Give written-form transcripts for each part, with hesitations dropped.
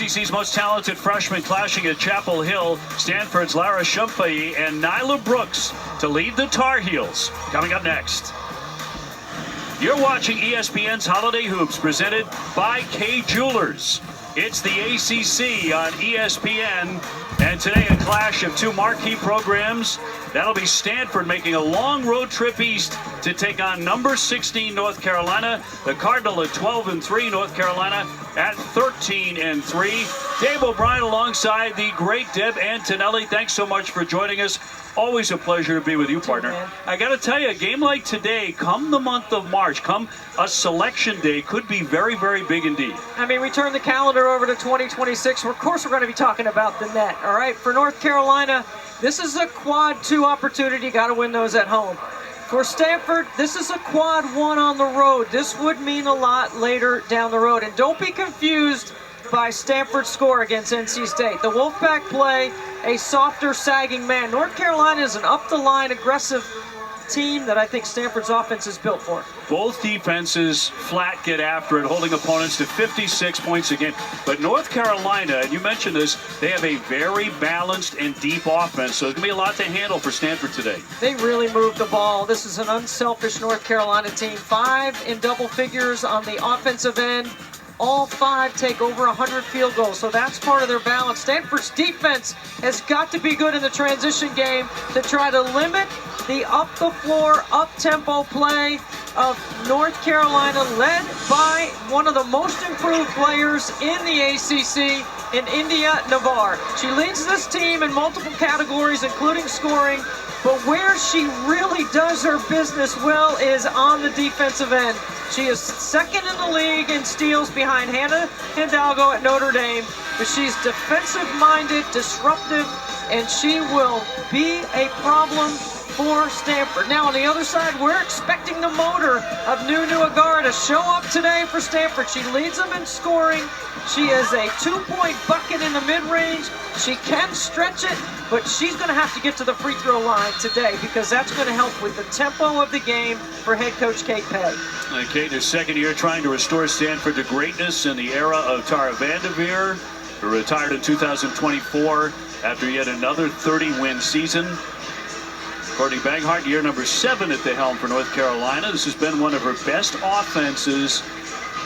ACC's most talented freshmen clashing at Chapel Hill. Stanford's Lara Shumpei and Nyla Brooks to lead the Tar Heels. Coming up next. You're watching ESPN's Holiday Hoops, presented by Kay Jewelers. It's the ACC on ESPN, and today a clash of two marquee programs. That'll be Stanford making a long road trip east to take on number 16 North Carolina. The Cardinal at 12-3, North Carolina at 13-3. Dave O'Brien alongside the great Deb Antonelli. Thanks so much for joining us. Always a pleasure to be with you, partner. I got to tell you, a game like today, come the month of March, come a selection day, could be very, very big indeed. I mean, we turn the calendar over to 2026. Of course, we're going to be talking about the net, all right? For North Carolina, this is a quad 2 opportunity. Got to win those at home. For Stanford, this is a quad 1 on the road. This would mean a lot later down the road. And don't be confused by Stanford's score against NC State. The Wolfpack play a softer, sagging man. North Carolina is an up-the-line, aggressive team that I think Stanford's offense is built for. Both defenses flat get after it, holding opponents to 56 points a game. But North Carolina, and you mentioned this, they have a very balanced and deep offense, so there's going to be a lot to handle for Stanford today. They really moved the ball. This is an unselfish North Carolina team. 5 in double figures on the offensive end. All 5 take over 100 field goals, so that's part of their balance. Stanford's defense has got to be good in the transition game to try to limit the up-the-floor, up-tempo play of North Carolina, led by one of the most improved players in the ACC, in India Navarre. She leads this team in multiple categories, including scoring, but where she really does her business well is on the defensive end. She is second in the league in steals behind Hannah Hidalgo at Notre Dame, but she's defensive-minded, disruptive, and she will be a problem for Stanford. Now on the other side, we're expecting the motor of Nunu Agara to show up today for Stanford. She leads them in scoring. She is a 2-point bucket in the mid-range. She can stretch it, but she's going to have to get to the free throw line today because that's going to help with the tempo of the game for head coach Kate Pay. Kate, in her second year trying to restore Stanford to greatness in the era of Tara Vanderveer, who retired in 2024 after yet another 30-win season. Courtney Banghart, year number 7 at the helm for North Carolina. This has been one of her best offenses.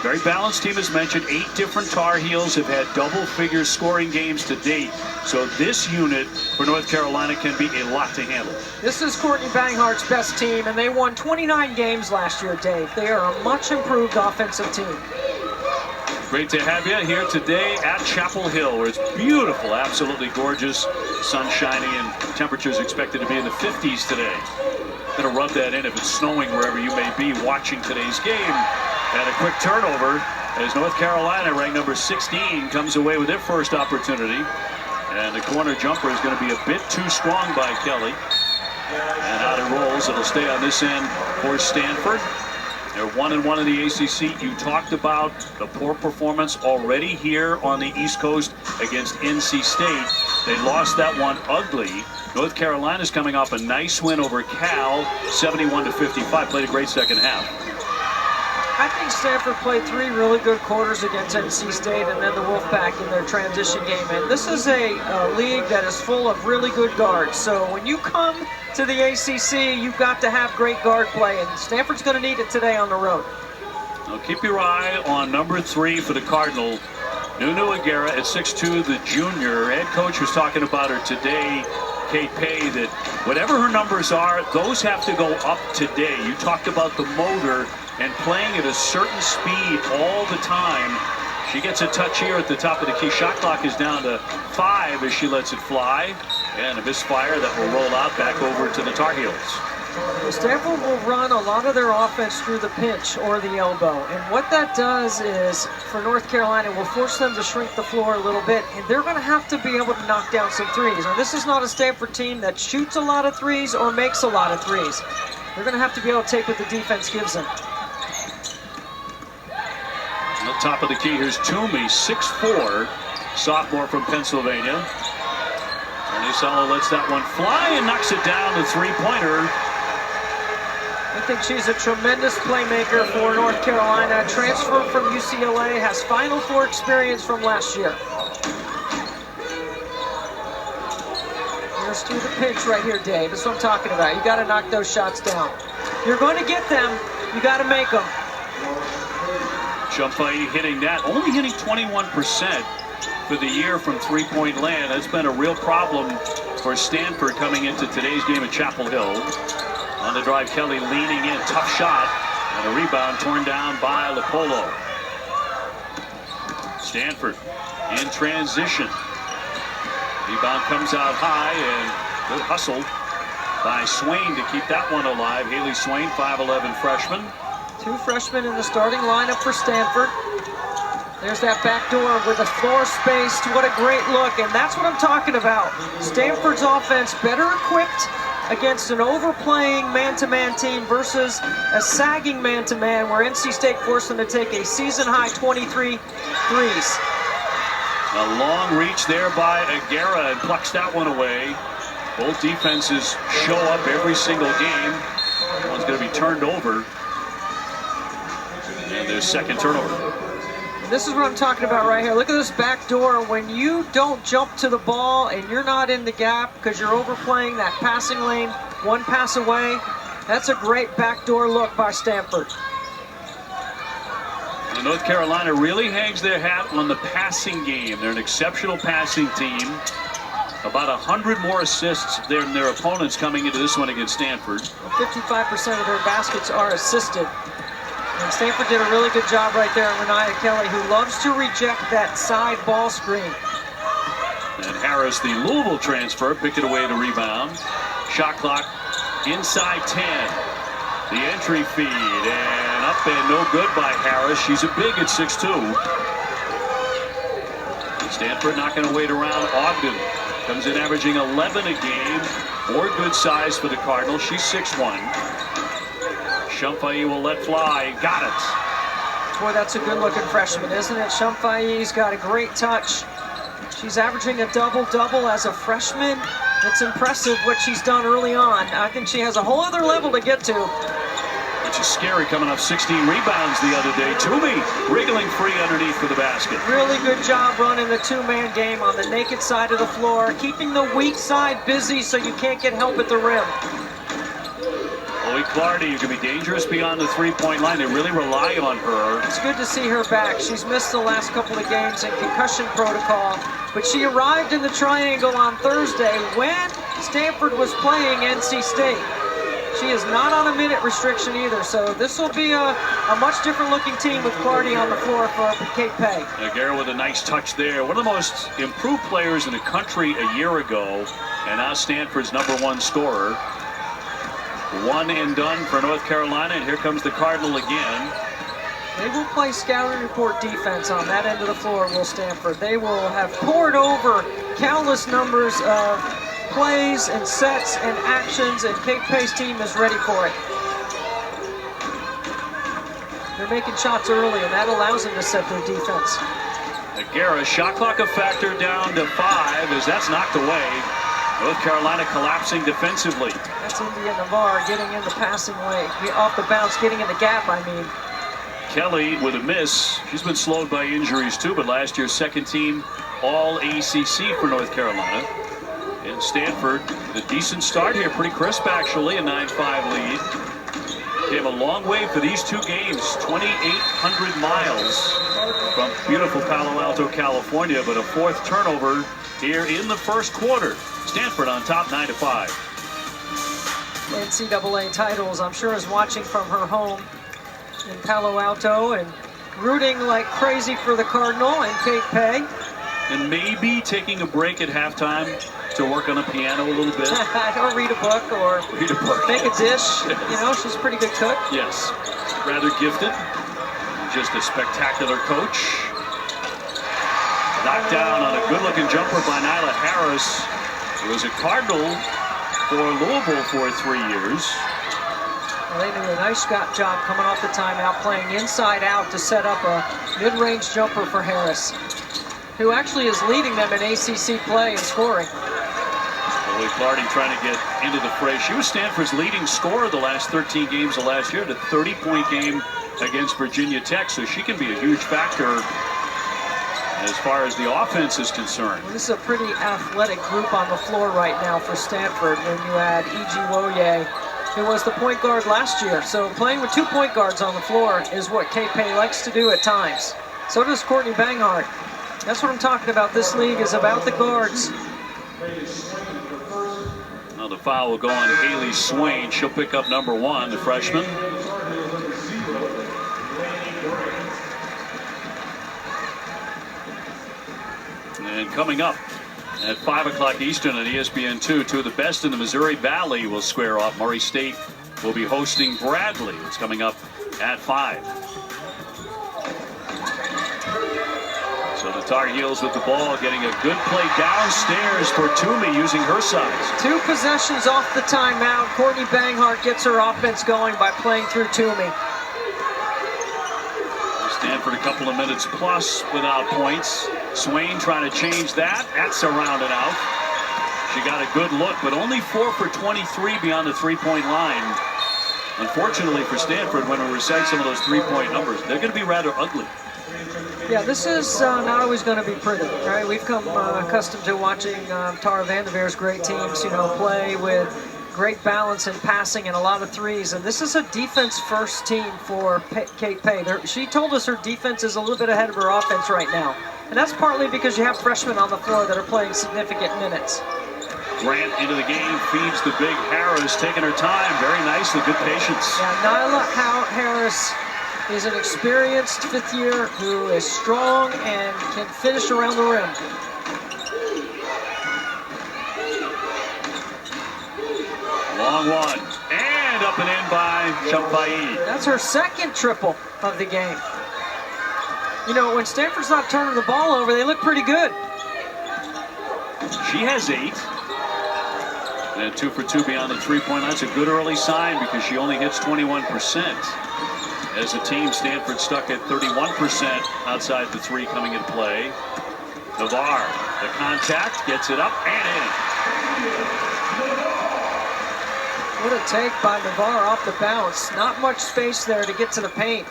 Very balanced team, as mentioned. 8 different Tar Heels have had double-figure scoring games to date. So this unit for North Carolina can be a lot to handle. This is Courtney Banghart's best team, and they won 29 games last year, Dave. They are a much improved offensive team. Great to have you here today at Chapel Hill, where it's beautiful, absolutely gorgeous, sun shining, and temperatures expected to be in the 50s today. Going to rub that in if it's snowing wherever you may be watching today's game. And a quick turnover as North Carolina, ranked number 16, comes away with their first opportunity. And the corner jumper is going to be a bit too strong by Kelly. And out it rolls. It'll stay on this end for Stanford. They're 1-1 in the ACC. You talked about the poor performance already here on the East Coast against NC State. They lost that one ugly. North Carolina's coming off a nice win over Cal, 71-55. Played a great second half. I think Stanford played 3 really good quarters against NC State and then the Wolfpack in their transition game. And this is a league that is full of really good guards. So when you come to the ACC, you've got to have great guard play, and Stanford's going to need it today on the road. Now keep your eye on number 3 for the Cardinal, Nunu Agara at 6'2", the junior. Head coach was talking about her today, Kate Pay, that whatever her numbers are, those have to go up today. You talked about the motor and playing at a certain speed all the time. She gets a touch here at the top of the key. Shot clock is down to 5 as she lets it fly. And a misfire that will roll out back over to the Tar Heels. Stanford will run a lot of their offense through the pinch or the elbow. And what that does is, for North Carolina, will force them to shrink the floor a little bit. And they're going to have to be able to knock down some threes. Now, this is not a Stanford team that shoots a lot of threes or makes a lot of threes. They're going to have to be able to take what the defense gives them. On the top of the key, here's Toomey, 6'4", sophomore from Pennsylvania. Salo lets that one fly and knocks it down, the 3-pointer. I think she's a tremendous playmaker for North Carolina. Transfer from UCLA, has Final Four experience from last year. Let's do the pinch right here, Dave. That's what I'm talking about. You got to knock those shots down. You're going to get them. You got to make them. Shumpei hitting that, only hitting 21% for the year from three-point land. That's been a real problem for Stanford coming into today's game at Chapel Hill. On the drive, Kelly leaning in, tough shot, and a rebound torn down by Lopolo. Stanford in transition. Rebound comes out high, and good hustle by Swain to keep that one alive. Haley Swain, 5'11" freshman. 2 freshmen in the starting lineup for Stanford. There's that back door with the floor space. What a great look, and that's what I'm talking about. Stanford's offense better equipped against an overplaying man-to-man team versus a sagging man-to-man where NC State forced them to take a season-high 23 threes. A long reach there by Aguirre and plucks that one away. Both defenses show up every single game. One's going to be turned over. And their second turnover. This is what I'm talking about right here. Look at this back door. When you don't jump to the ball and you're not in the gap because you're overplaying that passing lane, one pass away, that's a great backdoor look by Stanford. And North Carolina really hangs their hat on the passing game. They're an exceptional passing team. About 100 more assists than their opponents coming into this one against Stanford. 55% of their baskets are assisted. And Stanford did a really good job right there on Renaya Kelly, who loves to reject that side ball screen. And Harris, the Louisville transfer, picked it away to rebound. Shot clock inside 10. The entry feed, and up and no good by Harris. She's a big at 6'2". Stanford not going to wait around. Ogden comes in averaging 11 a game. More good size for the Cardinals. She's 6'1". Shumpei will let fly. Got it. Boy, that's a good-looking freshman, isn't it? Shumpei's got a great touch. She's averaging a double-double as a freshman. It's impressive what she's done early on. I think she has a whole other level to get to. Which is scary, coming off 16 rebounds the other day. Toomey wriggling free underneath for the basket. Really good job running the two-man game on the naked side of the floor, keeping the weak side busy so you can't get help at the rim. Chloe Clardy, who can be dangerous beyond the three-point line. They really rely on her. It's good to see her back. She's missed the last couple of games in concussion protocol, but she arrived in the triangle on Thursday when Stanford was playing NC State. She is not on a minute restriction either, so this will be a much different looking team with Clardy on the floor for Kate Pay. Aguirre with a nice touch there. One of the most improved players in the country a year ago, and now Stanford's #1 scorer. One and done for North Carolina, and here comes the Cardinal again. They will play scouting report defense on that end of the floor, will Stanford. They will have poured over countless numbers of plays and sets and actions, and Kate Pay's team is ready for it. They're making shots early, and that allows them to set their defense. Aguirre, shot clock a factor down to 5 as that's knocked away. North Carolina collapsing defensively. That's India Navarre getting in the passing lane, off the bounce, getting in the gap, I mean. Kelly with a miss. She's been slowed by injuries too, but last year's second team all ACC for North Carolina. And Stanford, a decent start here, pretty crisp actually, a 9-5 lead. Came a long way for these two games, 2,800 miles from beautiful Palo Alto, California, but a fourth turnover here in the first quarter. Stanford on top 9-5. NCAA titles, I'm sure, is watching from her home in Palo Alto and rooting like crazy for the Cardinal and Kate Pay. And maybe taking a break at halftime to work on a piano a little bit. Or read a book or make a dish. Yes. You know, she's a pretty good cook. Yes, rather gifted. Just a spectacular coach. Knocked down on a good-looking jumper by Nyla Harris. It was a Cardinal for Louisville for 3 years. Well, they did a nice job coming off the timeout, playing inside out to set up a mid-range jumper for Harris, who actually is leading them in ACC play and scoring. Chloe Clardy trying to get into the fray. She was Stanford's leading scorer the last 13 games of last year, the 30-point game against Virginia Tech, so she can be a huge factor as far as the offense is concerned. Well, this is a pretty athletic group on the floor right now for Stanford when you add E.G. Woye, who was the point guard last year. So playing with 2 point guards on the floor is what K-Pay likes to do at times. So does Courtney Banghart. That's what I'm talking about. This league is about the guards. Now the foul will go on Haley Swain. She'll pick up number 1, the freshman. And coming up at 5 o'clock Eastern on ESPN2, 2 of the best in the Missouri Valley will square off. Murray State will be hosting Bradley. It's coming up at 5. So the Tar Heels with the ball, getting a good play downstairs for Toomey using her size. 2 possessions off the timeout. Courtney Banghart gets her offense going by playing through Toomey. Stanford a couple of minutes plus without points. Swain trying to change that. That's around and out. She got a good look, but only 4 for 23 beyond the 3-point line. Unfortunately for Stanford, when we recite some of those 3-point numbers, they're going to be rather ugly. Yeah, this is not always going to be pretty, right? We've come accustomed to watching Tara Vanderveer's great teams, you know, play with great balance and passing and a lot of threes. And this is a defense-first team for Kate Pay. She told us her defense is a little bit ahead of her offense right now. And that's partly because you have freshmen on the floor that are playing significant minutes. Grant into the game, feeds the big Harris, taking her time very nicely, good patience. Yeah, Nyla Harris is an experienced 5th year who is strong and can finish around the rim. Long one, and up and in by Shumpai. That's her 2nd triple of the game. You know, when Stanford's not turning the ball over, they look pretty good. She has 8. And 2 for 2 beyond the 3-point line. That's a good early sign because she only hits 21%. As a team, Stanford stuck at 31% outside the 3 coming into play. Navarre, the contact, gets it up and in. What a take by Navarre off the bounce. Not much space there to get to the paint.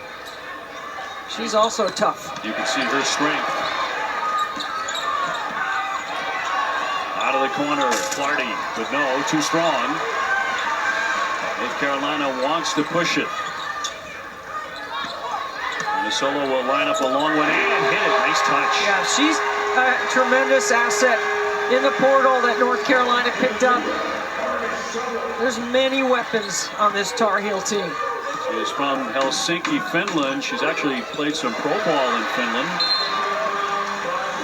She's also tough. You can see her strength. Out of the corner, Clardy, but no, too strong. North Carolina wants to push it. Minnesota will line up a long one and hit it. Nice touch. Yeah, she's a tremendous asset in the portal that North Carolina picked up. There's many weapons on this Tar Heel team. She is from Helsinki, Finland. She's actually played some pro ball in Finland.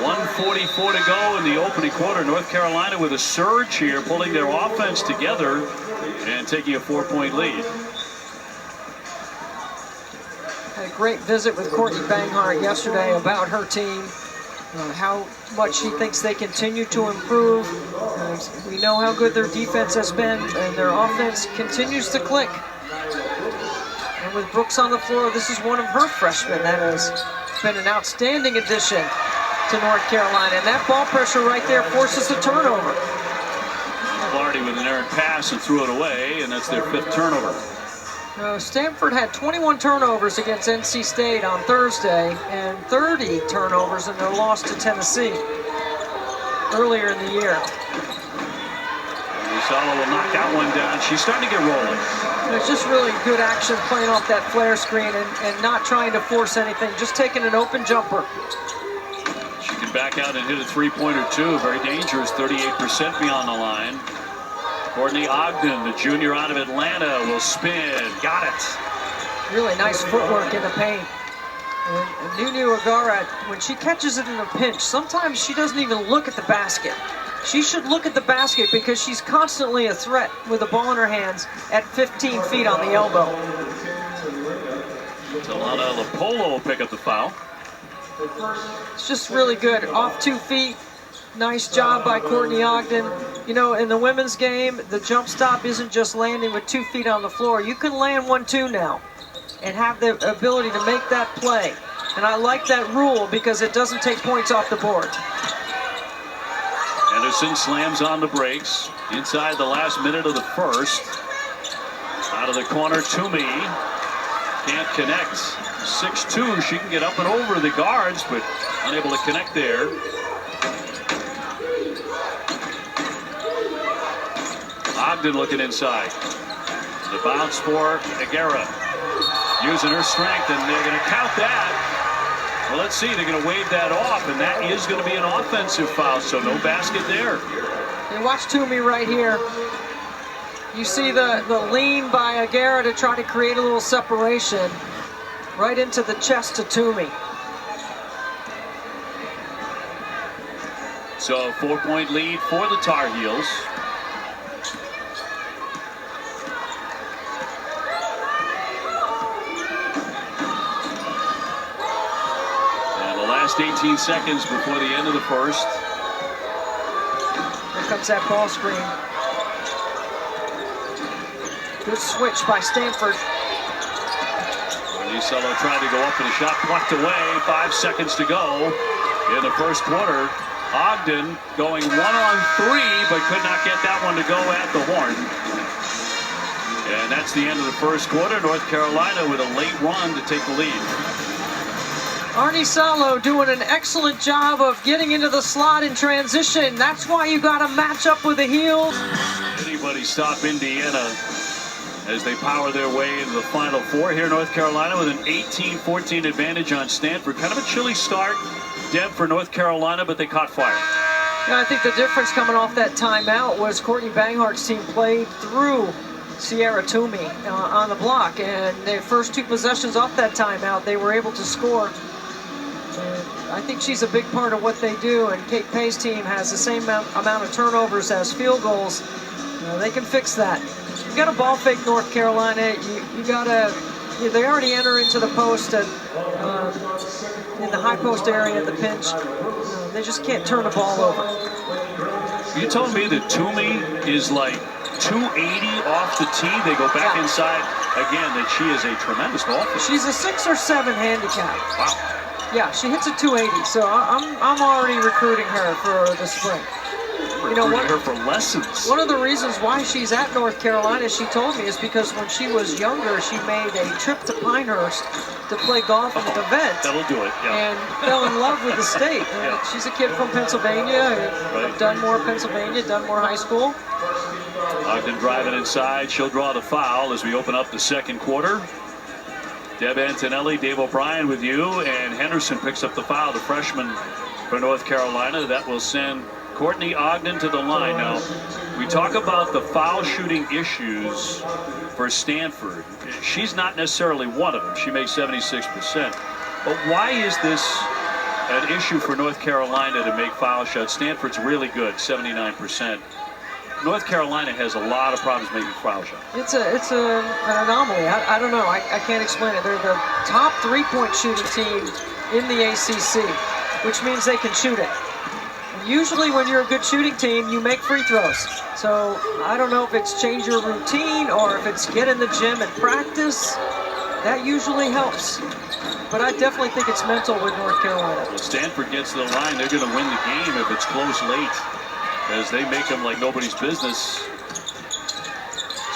1:44 to go in the opening quarter. North Carolina with a surge here, pulling their offense together and taking a 4-point lead. Had a great visit with Courtney Banghart yesterday about her team, how much she thinks they continue to improve. We know how good their defense has been, and their offense continues to click. And with Brooks on the floor, this is one of her freshmen that has been an outstanding addition to North Carolina. And that ball pressure right there forces a turnover. Clardy with an errant pass and threw it away, and that's their 5th turnover. Stanford had 21 turnovers against NC State on Thursday and 30 turnovers in their loss to Tennessee earlier in the year. Sala will knock that one down. She's starting to get rolling. It's just really good action playing off that flare screen and not trying to force anything, just taking an open jumper. She can back out and hit a 3-pointer too. Very dangerous, 38% beyond the line. Courtney Ogden, the junior out of Atlanta, will spin. Got it. Really nice footwork in the paint. And Nunu Agara, when she catches it in a pinch, sometimes she doesn't even look at the basket. She should look at the basket because she's constantly a threat with the ball in her hands at 15 feet on the elbow. Talana Lapolo will pick up the foul. It's just really good. Off 2 feet. Nice job by Courtney Ogden. You know, in the women's game, the jump stop isn't just landing with 2 feet on the floor. You can land 1-2 now and have the ability to make that play. And I like that rule because it doesn't take points off the board. Anderson slams on the brakes inside the last minute of the first. Out of the corner, Toomey can't connect. 6'2", she can get up and over the guards, but unable to connect there. Ogden looking inside. The bounce for Aguera. Using her strength, and they're going to count that. Well, let's see. They're going to wave that off, and that is going to be an offensive foul, so no basket there. You watch Toomey right here. You see the lean by Aguera to try to create a little separation. Right into the chest to Toomey. So 4-point lead for the Tar Heels. And the last 18 seconds before the end of the first. Here comes that ball screen. Good switch by Stanford. Solo tried to go up and a shot plucked away. 5 seconds to go in the first quarter. Ogden going 1-on-3, but could not get that one to go at the horn. And that's the end of the first quarter. North Carolina with a late run to take the lead. Arnie Salo doing an excellent job of getting into the slot in transition. That's why you got to match up with the Heels. Anybody stop Indiana as they power their way into the Final Four. Here North Carolina with an 18-14 advantage on Stanford. Kind of a chilly start, Deb, for North Carolina, but they caught fire. Yeah, I think the difference coming off that timeout was Courtney Banghart's team played through Sierra Toomey on the block, and their first 2 possessions off that timeout, they were able to score. And I think she's a big part of what they do, and Kate Pay's team has the same amount of turnovers as field goals. They can fix that. You got to ball fake North Carolina. You got to. They already enter into the post and in the high post area at the pinch. They just can't turn the ball over. You told me that Toomey is like 280 off the tee. They go back inside again. That she is a tremendous ball player. She's a 6 or 7 handicap. Wow. Yeah, she hits a 280. So I'm already recruiting her for the spring. You know, her for lessons. One of the reasons why she's at North Carolina, she told me, is because when she was younger, she made a trip to Pinehurst to play golf at an event. That'll do it, yeah. And fell in love with the state. She's a kid from Pennsylvania, Dunmore, Pennsylvania, Dunmore High School. Ogden driving inside. She'll draw the foul as we open up the second quarter. Deb Antonelli, Dave O'Brien with you, and Henderson picks up the foul, the freshman for North Carolina. That will send Courtney Ogden to the line. Now, we talk about the foul shooting issues for Stanford. She's not necessarily one of them. She makes 76%. But why is this an issue for North Carolina to make foul shots? Stanford's really good, 79%. North Carolina has a lot of problems making foul shots. It's an anomaly. I don't know. I can't explain it. They're the top 3-point shooting team in the ACC, which means they can shoot it. Usually when you're a good shooting team, you make free throws. So I don't know if it's change your routine or if it's get in the gym and practice. That usually helps. But I definitely think it's mental with North Carolina. If Stanford gets to the line, they're going to win the game if it's close late, as they make them like nobody's business.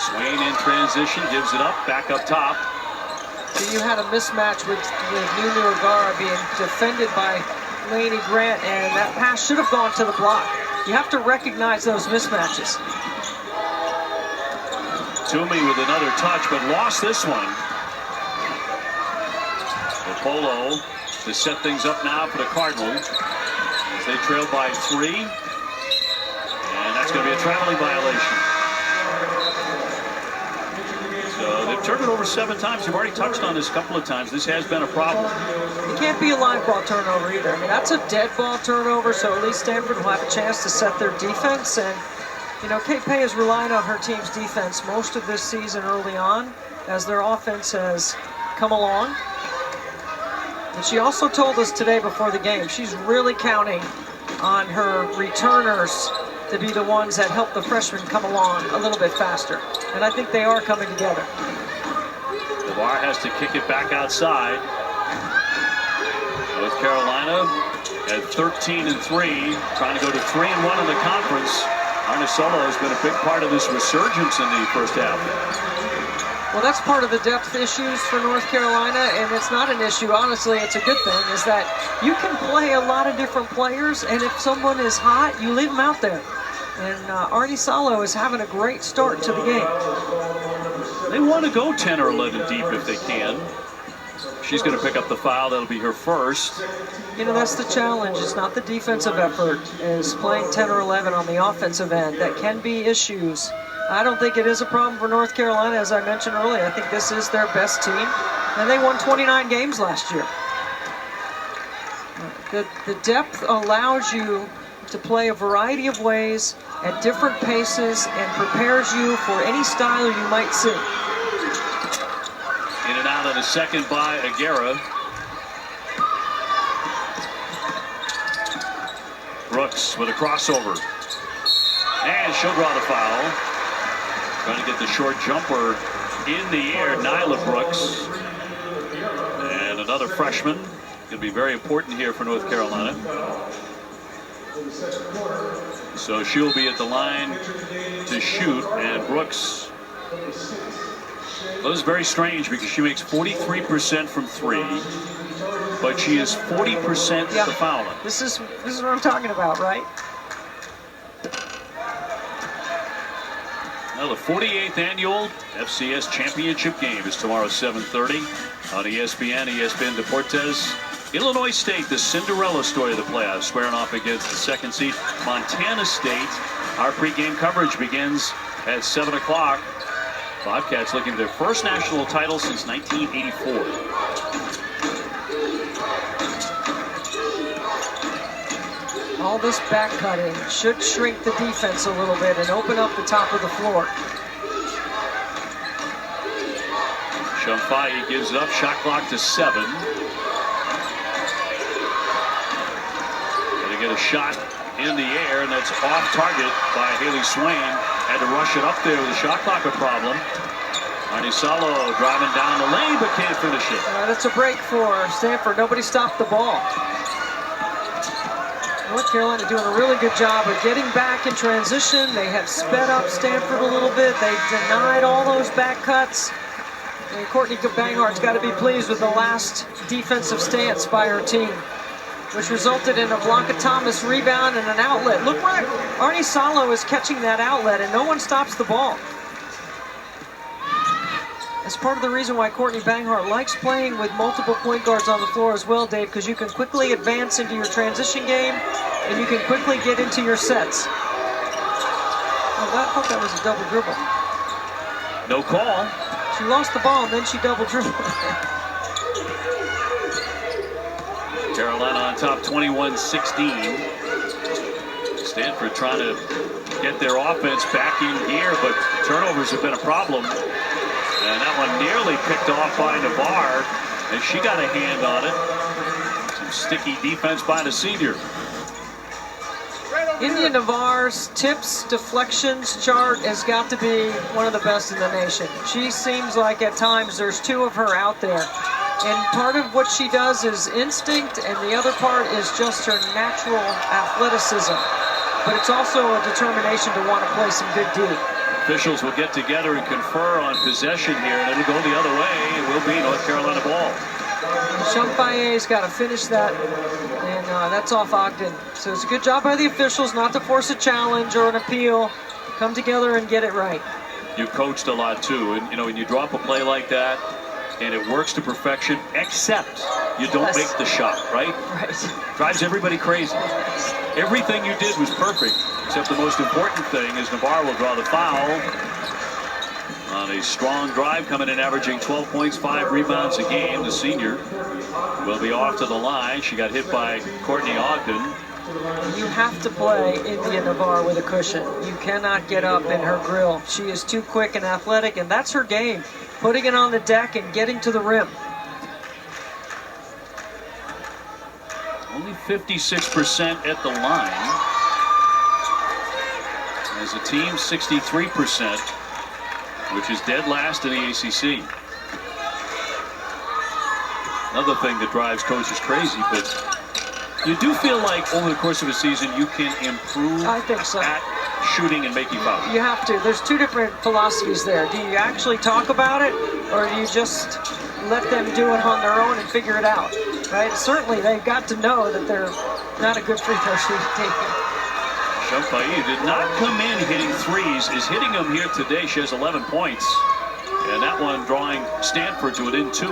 Swain in transition, gives it up, back up top. So you had a mismatch with Nunu Vergara being defended by Lainey Grant, and that pass should have gone to the block. You have to recognize those mismatches. Toomey with another touch, but lost this one. Polo to set things up now for the Cardinals as they trail by 3. And that's going to be a traveling violation. So they've turned it over 7 times. You've already touched on this a couple of times. This has been a problem. It can't be a live ball turnover either. I mean, that's a dead ball turnover, so at least Stanford will have a chance to set their defense. And, you know, Kate Pay has relied on her team's defense most of this season early on as their offense has come along. And she also told us today before the game, she's really counting on her returners to be the ones that help the freshmen come along a little bit faster. And I think they are coming together. DeVar has to kick it back outside. North Carolina at 13-3, trying to go to 3-1 in the conference. Arnisolo has been a big part of this resurgence in the first half. Well, that's part of the depth issues for North Carolina, and it's not an issue. Honestly, it's a good thing, is that you can play a lot of different players, and if someone is hot, you leave them out there. And Arnie Salo is having a great start to the game. They want to go 10 or 11 deep if they can. She's going to pick up the foul. That'll be her first. You know, that's the challenge. It's not the defensive effort. It's playing 10 or 11 on the offensive end. That can be issues. I don't think it is a problem for North Carolina, as I mentioned earlier. I think this is their best team, and they won 29 games last year. The depth allows you to play a variety of ways at different paces and prepares you for any style you might see. In and out on the second by Aguirre. Brooks with a crossover. And she'll draw the foul. Trying to get the short jumper in the air, Nyla Brooks. And another freshman. Going to be very important here for North Carolina. So she'll be at the line to shoot, and Brooks. Well, this is very strange because she makes 43% from three, but she is 40% to foul. This is what I'm talking about, right? Now the 48th annual FCS championship game is tomorrow 7:30 on ESPN, ESPN Deportes. Illinois State, the Cinderella story of the playoffs, squaring off against the second seed Montana State. Our pregame coverage begins at 7 o'clock. Bobcats looking for their first national title since 1984. All this back cutting should shrink the defense a little bit and open up the top of the floor. Shumfai gives it up, shot clock to 7. Gonna get a shot in the air, and that's off target by Haley Swain. Had to rush it up there with a shot clock a problem. Arnie Salo driving down the lane, but can't finish it. That's a break for Stanford. Nobody stopped the ball. North Carolina doing a really good job of getting back in transition. They have sped up Stanford a little bit. They denied all those back cuts. And Courtney Banghart's got to be pleased with the last defensive stance by her team, which resulted in a Blanca Thomas rebound and an outlet. Look where Arnie Salo is catching that outlet, and no one stops the ball. That's part of the reason why Courtney Banghart likes playing with multiple point guards on the floor as well, Dave, because you can quickly advance into your transition game, and you can quickly get into your sets. Oh, I thought that was a double dribble. No call. She lost the ball, and then she double dribbled. Carolina on top 21-16. Stanford trying to get their offense back in gear, but turnovers have been a problem. And that one nearly picked off by Navarre, and she got a hand on it. Some sticky defense by the senior. India Navarre's tips, deflections chart has got to be one of the best in the nation. She seems like at times there's two of her out there. And part of what she does is instinct, and the other part is just her natural athleticism. But it's also a determination to want to play some good D. Officials will get together and confer on possession here, and it'll go the other way. It will be North Carolina ball. Shumfaye's got to finish that, and that's off Ogden. So it's a good job by the officials not to force a challenge or an appeal. Come together and get it right. You coached a lot too, and you know when you drop a play like that, and it works to perfection, except you don't make the shot, right? Right. Drives everybody crazy. Everything you did was perfect, except the most important thing is Navarre will draw the foul on a strong drive, coming in averaging 12 points, 5 rebounds a game. The senior will be off to the line. She got hit by Courtney Ogden. You have to play India Navarre with a cushion. You cannot get up in her grill. She is too quick and athletic, and that's her game. Putting it on the deck and getting to the rim. Only 56% at the line. As a team, 63%, which is dead last in the ACC. Another thing that drives coaches crazy, but you do feel like over the course of a season you can improve I think so. at shooting and making fouls. You have to. There's two different philosophies there. Do you actually talk about it, or do you just let them do it on their own and figure it out? Right? Certainly, they've got to know that they're not a good free throw shooting team. Shumpei did not come in hitting threes, is hitting them here today. She has 11 points. And that one drawing Stanford to within 2.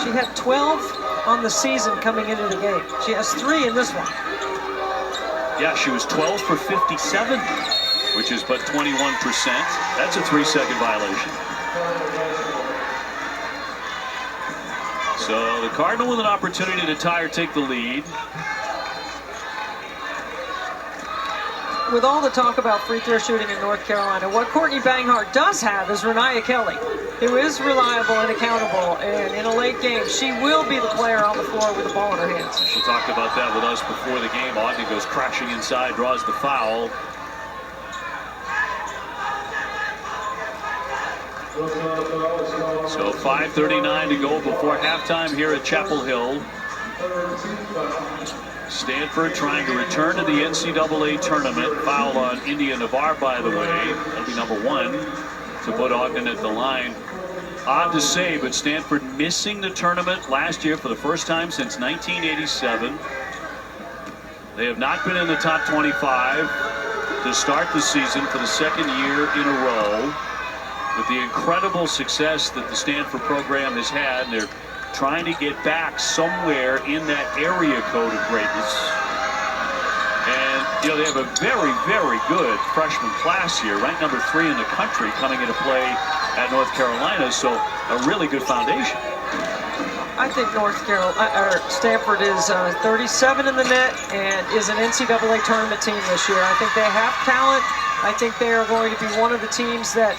She had 12 on the season coming into the game. She has 3 in this one. Yeah, she was 12 for 57, which is but 21%. That's a 3-second violation. So the Cardinal with an opportunity to tie or take the lead. With all the talk about free throw shooting in North Carolina, what Courtney Banghart does have is Renaya Kelly, who is reliable and accountable, and in a late game, she will be the player on the floor with the ball in her hands. She talked about that with us before the game. Ogden goes crashing inside, draws the foul. So 5:39 to go before halftime here at Chapel Hill. Stanford trying to return to the NCAA tournament. Foul on India Navarre, by the way. That'll be number 1 to put Ogden at the line. Odd to say, but Stanford missing the tournament last year for the first time since 1987. They have not been in the top 25 to start the season for the second year in a row. With the incredible success that the Stanford program has had, they're trying to get back somewhere in that area code of greatness. And, you know, they have a very, very good freshman class here, ranked number 3 in the country, coming into play at North Carolina, so a really good foundation. I think Stanford is 37 in the net and is an NCAA tournament team this year. I think they have talent. I think they are going to be one of the teams that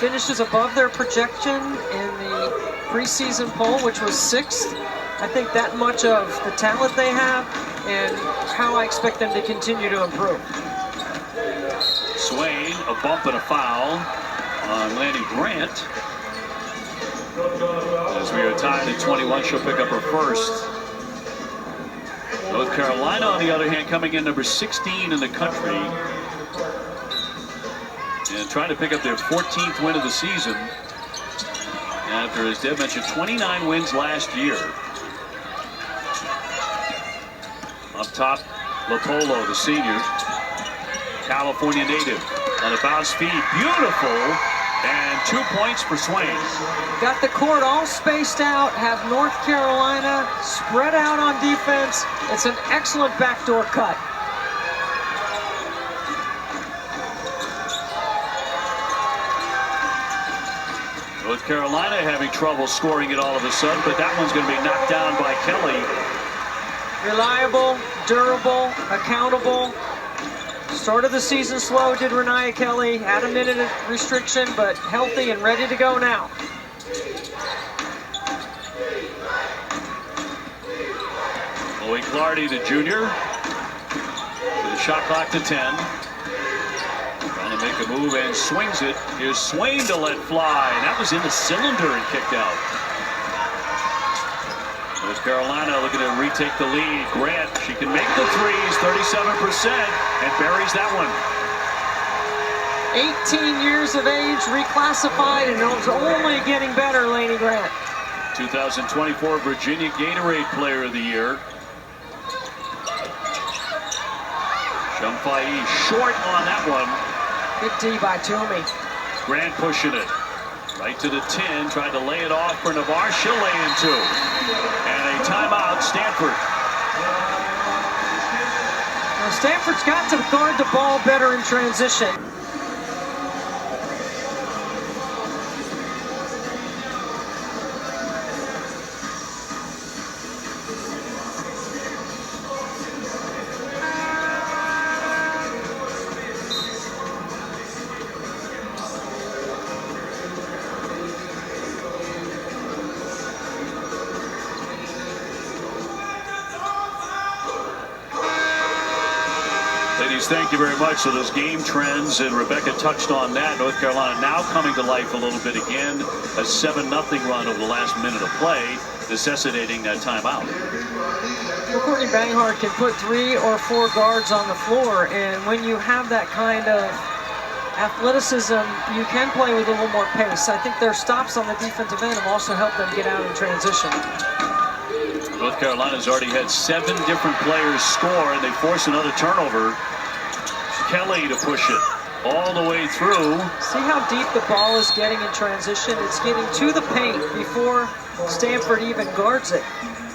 finishes above their projection in the preseason poll, which was 6th. I think that much of the talent they have and how I expect them to continue to improve. Swain, a bump and a foul on Lanny Grant. As we are tied at 21, she'll pick up her first. North Carolina, on the other hand, coming in number 16 in the country and trying to pick up their 14th win of the season after, as Deb mentioned, 29 wins last year. Up top, Lopolo, the senior, California native, on a bounce feed, beautiful, and 2 points for Swain. Got the court all spaced out, have North Carolina spread out on defense. It's an excellent backdoor cut. North Carolina having trouble scoring it all of a sudden, but that one's going to be knocked down by Kelly. Reliable, durable, accountable. Started the season slow, did Renaya Kelly. Had a minute of restriction, but healthy and ready to go now. Chloe Clardy, the junior, with the shot clock to 10. Trying to make a move and swings it. Here's Swain to let fly. And that was in the cylinder and kicked out. North Carolina looking to retake the lead. Grant, she can make the threes, 37%, and buries that one. 18 years of age, reclassified, and it's only getting better, Laney Grant. 2024 Virginia Gatorade Player of the Year. Shumpei short on that one. Good D by Toomey. Grant pushing it. Right to the 10, tried to lay it off for Navarre. She'll lay in 2. And a timeout, Stanford. Now Stanford's got to guard the ball better in transition. Ladies, thank you very much. So those game trends, and Rebecca touched on that. North Carolina now coming to life a little bit again. A 7-0 run over the last minute of play, necessitating that timeout. Courtney Banghart can put 3 or 4 guards on the floor, and when you have that kind of athleticism, you can play with a little more pace. I think their stops on the defensive end have also helped them get out in transition. North Carolina's already had 7 different players score, and they force another turnover. Kelly to push it all the way through. See how deep the ball is getting in transition? It's getting to the paint before Stanford even guards it.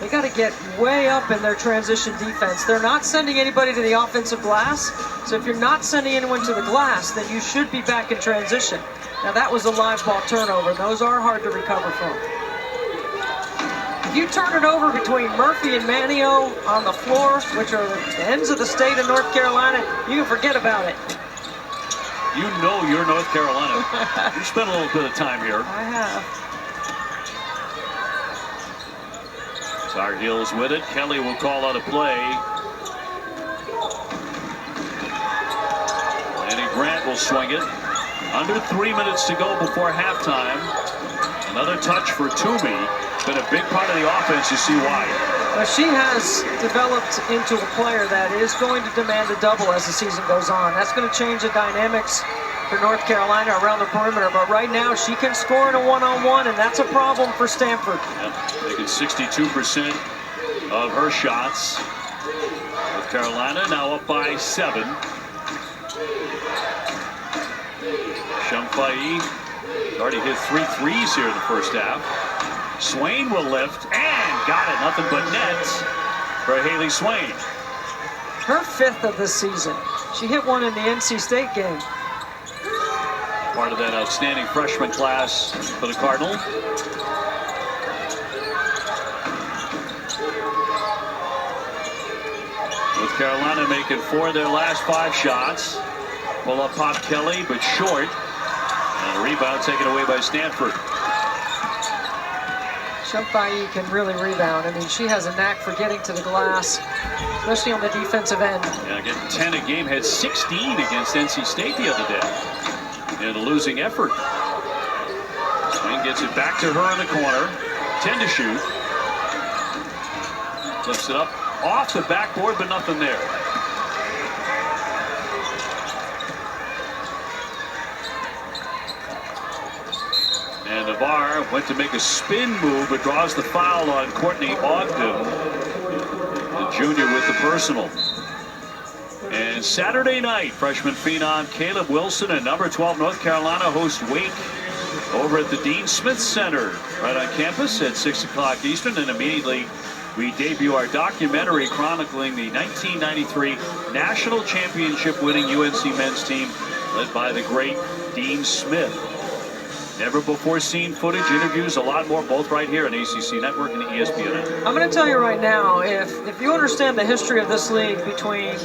They got to get way up in their transition defense. They're not sending anybody to the offensive glass, so if you're not sending anyone to the glass, then you should be back in transition. Now that was a live ball turnover. Those are hard to recover from. If you turn it over between Murphy and Manio on the floor, which are the ends of the state of North Carolina, you can forget about it. You know you're North Carolina. You spent a little bit of time here. I have. Tar Heels with it. Kelly will call out a play. Lanny Grant will swing it. Under 3 minutes to go before halftime. Another touch for Toomey. Been a big part of the offense. You see why. Well, she has developed into a player that is going to demand a double as the season goes on. That's going to change the dynamics for North Carolina around the perimeter. But right now, she can score in a one-on-one, and that's a problem for Stanford. Yep. Making 62% of her shots. North Carolina now up by 7. Shumpei already hit 3 threes here in the first half. Swain will lift and got it. Nothing but net for Haley Swain. Her 5th of this season. She hit one in the NC State game. Part of that outstanding freshman class for the Cardinal. North Carolina making 4 of their last 5 shots. Pull up pop Kelly, but short. And a rebound taken away by Stanford. Shumpei can really rebound. I mean, she has a knack for getting to the glass, especially on the defensive end. Yeah, getting 10 a game, had 16 against NC State the other day in a losing effort. Swain gets it back to her in the corner. 10 to shoot. Lifts it up off the backboard, but nothing there. And Navarre went to make a spin move, but draws the foul on Courtney Ogden, the junior with the personal. And Saturday night, freshman phenom Caleb Wilson and number 12 North Carolina host Wake over at the Dean Smith Center right on campus at 6 o'clock Eastern. And immediately we debut our documentary chronicling the 1993 national championship winning UNC men's team led by the great Dean Smith. Never before seen footage, interviews, a lot more, both right here on ACC Network and ESPN. I'm going to tell you right now, if you understand the history of this league between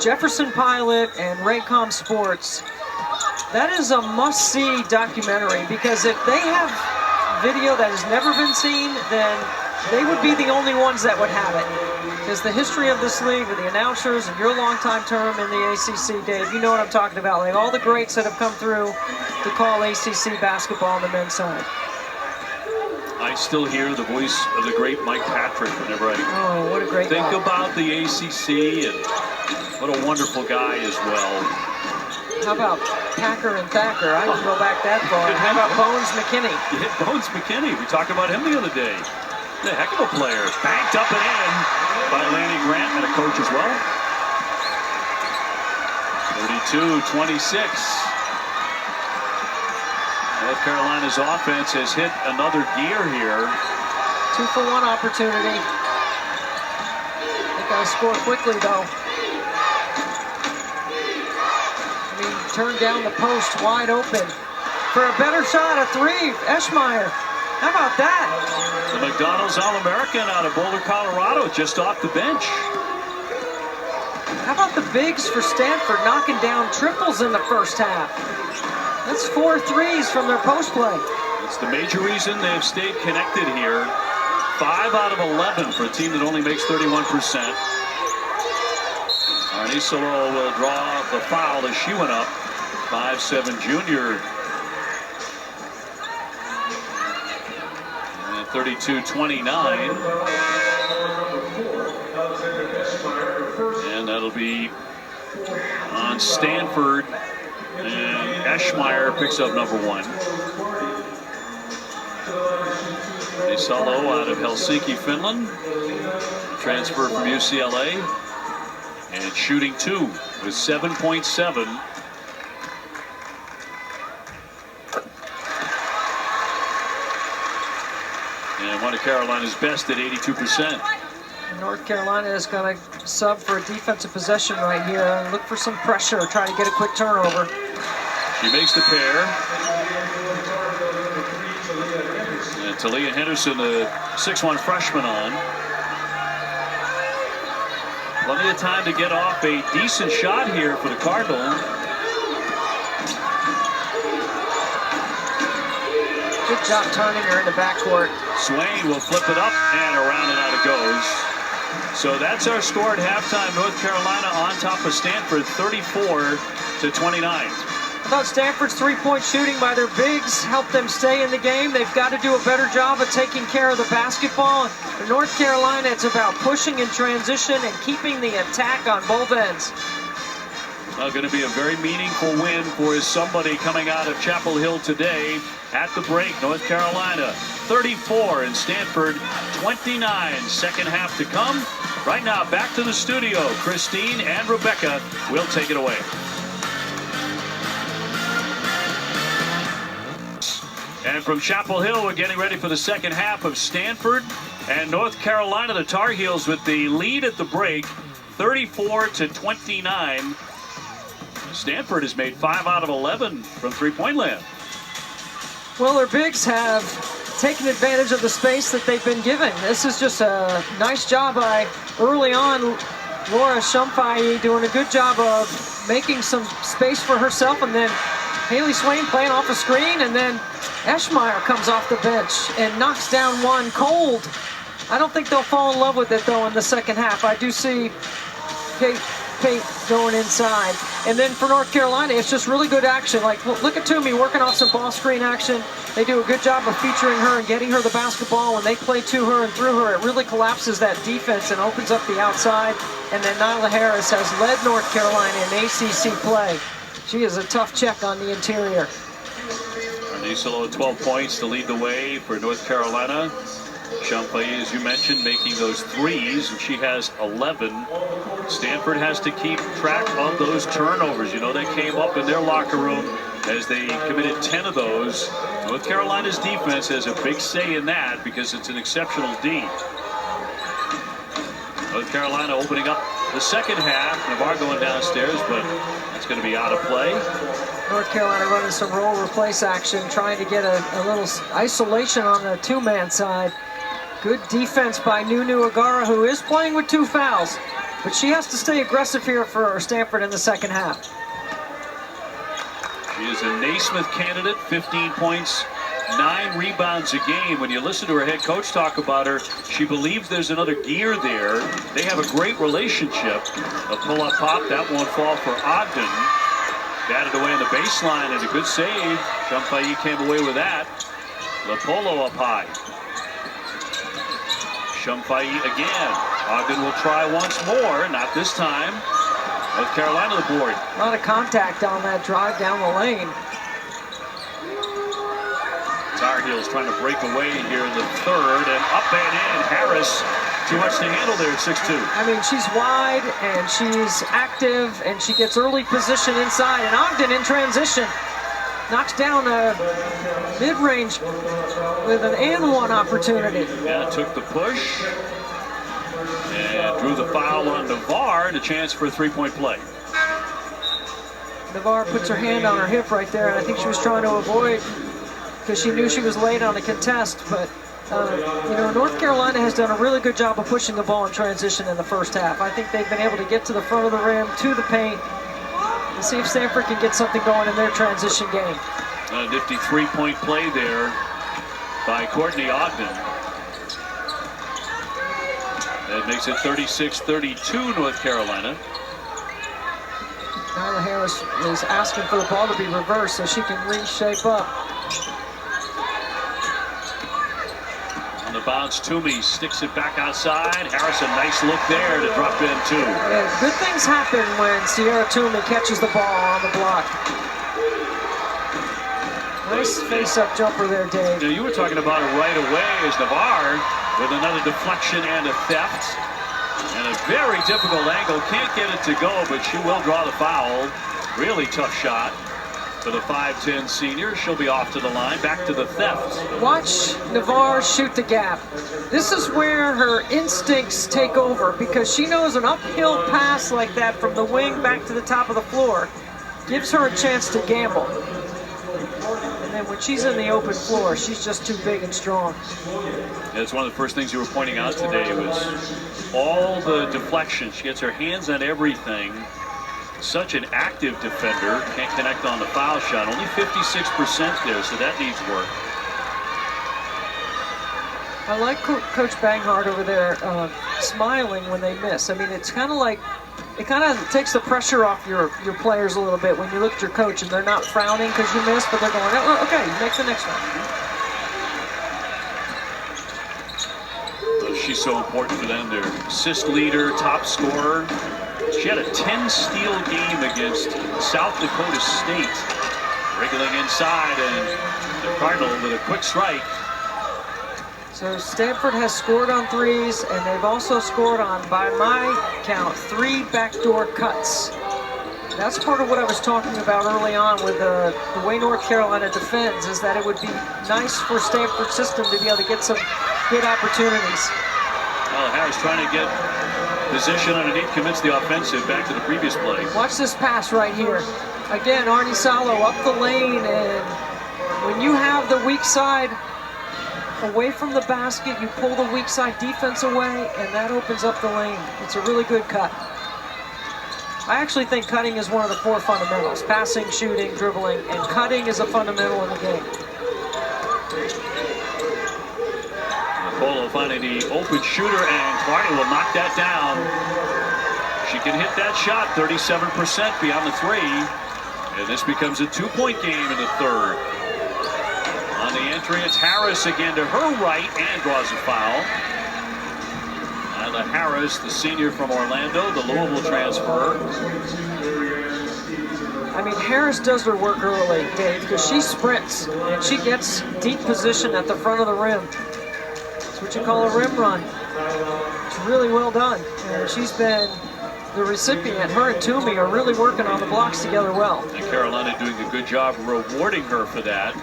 Jefferson Pilot and Raycom Sports, that is a must-see documentary, because if they have video that has never been seen, then they would be the only ones that would have it. Because the history of this league with the announcers and your longtime term in the ACC, Dave, you know what I'm talking about. Like all the greats that have come through to call ACC basketball on the men's side. I still hear the voice of the great Mike Patrick whenever I what a great think guy. about the ACC, and what a wonderful guy as well. How about Packer and Thacker? I can go back that far. How about Bones McKinney? You hit Bones McKinney. We talked about him the other day. The heck of a player. Banked up and in by Lanny Grant and a coach as well. 32-26. North Carolina's offense has hit another gear here. 2-for-1 opportunity. They gotta score quickly though. I mean, turn down the post wide open. For a better shot, a 3, Eschmeyer. How about that? The McDonald's All-American out of Boulder, Colorado, just off the bench. How about the bigs for Stanford knocking down triples in the first half? That's 4 threes from their post play. It's the major reason they have stayed connected here. 5 out of 11 for a team that only makes 31%. Arnisolo will draw the foul as she went up. 5'7" junior. 32-29. be on Stanford, and Eschmeyer picks up number 1. Salo out of Helsinki, Finland, transfer from UCLA, and shooting 2 with 7.7. And one of Carolina's best at 82%. North Carolina is going to sub for a defensive possession right here and look for some pressure, try to get a quick turnover. She makes the pair. And Talia Henderson, the 6'1" freshman on. Plenty of time to get off a decent shot here for the Cardinals. Good job turning her in the backcourt. Swain will flip it up, and around and out it goes. So that's our score at halftime. North Carolina on top of Stanford, 34-29. I thought Stanford's three-point shooting by their bigs helped them stay in the game. They've got to do a better job of taking care of the basketball. For North Carolina, it's about pushing in transition and keeping the attack on both ends. Going to be a very meaningful win for somebody coming out of Chapel Hill today. At the break, North Carolina 34 and Stanford 29. Second half to come. Right now, back to the studio. Christine and Rebecca will take it away. And from Chapel Hill, we're getting ready for the second half of Stanford and North Carolina. The Tar Heels with the lead at the break, 34-29. Stanford has made 5 out of 11 from three-point land. Well, their bigs have taken advantage of the space that they've been given. This is just a nice job by, early on, Laura Shumpai doing a good job of making some space for herself, and then Haley Swain playing off a screen, and then Eschmeyer comes off the bench and knocks down one cold. I don't think they'll fall in love with it, though, in the second half. I do see Kate going inside. And then for North Carolina, it's just really good action. Like, look at Toomey working off some ball screen action. They do a good job of featuring her and getting her the basketball. When they play to her and through her, it really collapses that defense and opens up the outside. And then Nyla Harris has led North Carolina in ACC play. She is a tough check on the interior. Arnisolo 12 points to lead the way for North Carolina. Shumpai, as you mentioned, making those threes, and she has 11. Stanford has to keep track of those turnovers. You know, they came up in their locker room as they committed 10 of those. North Carolina's defense has a big say in that because it's an exceptional D. North Carolina opening up the second half. Navarre going downstairs, but that's going to be out of play. North Carolina running some roll replace action, trying to get a little isolation on the two-man side. Good defense by Nunu Agara, who is playing with 2 fouls. But she has to stay aggressive here for Stanford in the second half. She is a Naismith candidate, 15 points, 9 rebounds a game. When you listen to her head coach talk about her, she believes there's another gear there. They have a great relationship. A pull-up pop, that won't fall for Ogden. Batted away in the baseline and a good save. Shumpai came away with that. Lapolo up high. Shumpai again. Ogden will try once more, not this time. North Carolina the board. A lot of contact on that drive down the lane. Tar Heels trying to break away here in the third, and up and in. Harris, too much to handle there at 6'2". I mean, she's wide and she's active and she gets early position inside, and Ogden in transition knocks down a mid-range with an and-one opportunity. Yeah, took the push and drew the foul on Navarre, and a chance for a three-point play. Navarre puts her hand on her hip right there, and I think she was trying to avoid because she knew she was late on a contest, but you know, North Carolina has done a really good job of pushing the ball in transition in the first half. I think they've been able to get to the front of the rim, to the paint, and see if Stanford can get something going in their transition game. A nifty three-point play there by Courtney Ogden. That makes it 36-32 North Carolina. Nyla Harris is asking for the ball to be reversed so she can reshape up. On the bounce. Toomey sticks it back outside. Harris, a nice look there to drop in two. Yeah, good things happen when Sierra Toomey catches the ball on the block. Nice face-up jumper there, Dave. You were talking about it right away as Navarre with another deflection and a theft. And a very difficult angle. Can't get it to go, but she will draw the foul. Really tough shot for the 5'10 senior. She'll be off to the line. Back to the theft. Watch Navarre shoot the gap. This is where her instincts take over, because she knows an uphill pass like that from the wing back to the top of the floor gives her a chance to gamble. And then when she's in the open floor, she's just too big and strong. That's one of the first things you were pointing out today was all the deflection. She gets her hands on everything. Such an active defender. Can't connect on the foul shot. Only 56% there, so that needs work. I like Coach Banghart over there smiling when they miss. I mean, it's kind of like, it kind of takes the pressure off your players a little bit when you look at your coach and they're not frowning because you missed, but they're going, oh, okay, make the next one. She's so important for them. Their assist leader, top scorer. She had a 10-steal game against South Dakota State. Wriggling inside, and the Cardinal with a quick strike. So Stanford has scored on threes, and they've also scored on, by my count, 3 backdoor cuts. That's part of what I was talking about early on with the way North Carolina defends, is that it would be nice for Stanford's system to be able to get some good opportunities. Well, Harris trying to get position underneath, commits the offensive back to the previous play. Watch this pass right here. Again, Arnie Salo up the lane, and when you have the weak side away from the basket, you pull the weak side defense away, and that opens up the lane. It's a really good cut. I actually think cutting is one of the 4 fundamentals. Passing, shooting, dribbling, and cutting is a fundamental in the game. Polo finding the open shooter, and Clardy will knock that down. She can hit that shot, 37% beyond the 3. And this becomes a 2-point game in the third. On the entry, it's Harris again to her right and draws a foul. Nyla Harris, the senior from Orlando, the Louisville transfer. I mean, Harris does her work early, Dave, because she sprints and she gets deep position at the front of the rim. It's what you call a rim run. It's really well done. And she's been the recipient. Her and Toomey are really working on the blocks together well. And Carolina doing a good job rewarding her for that.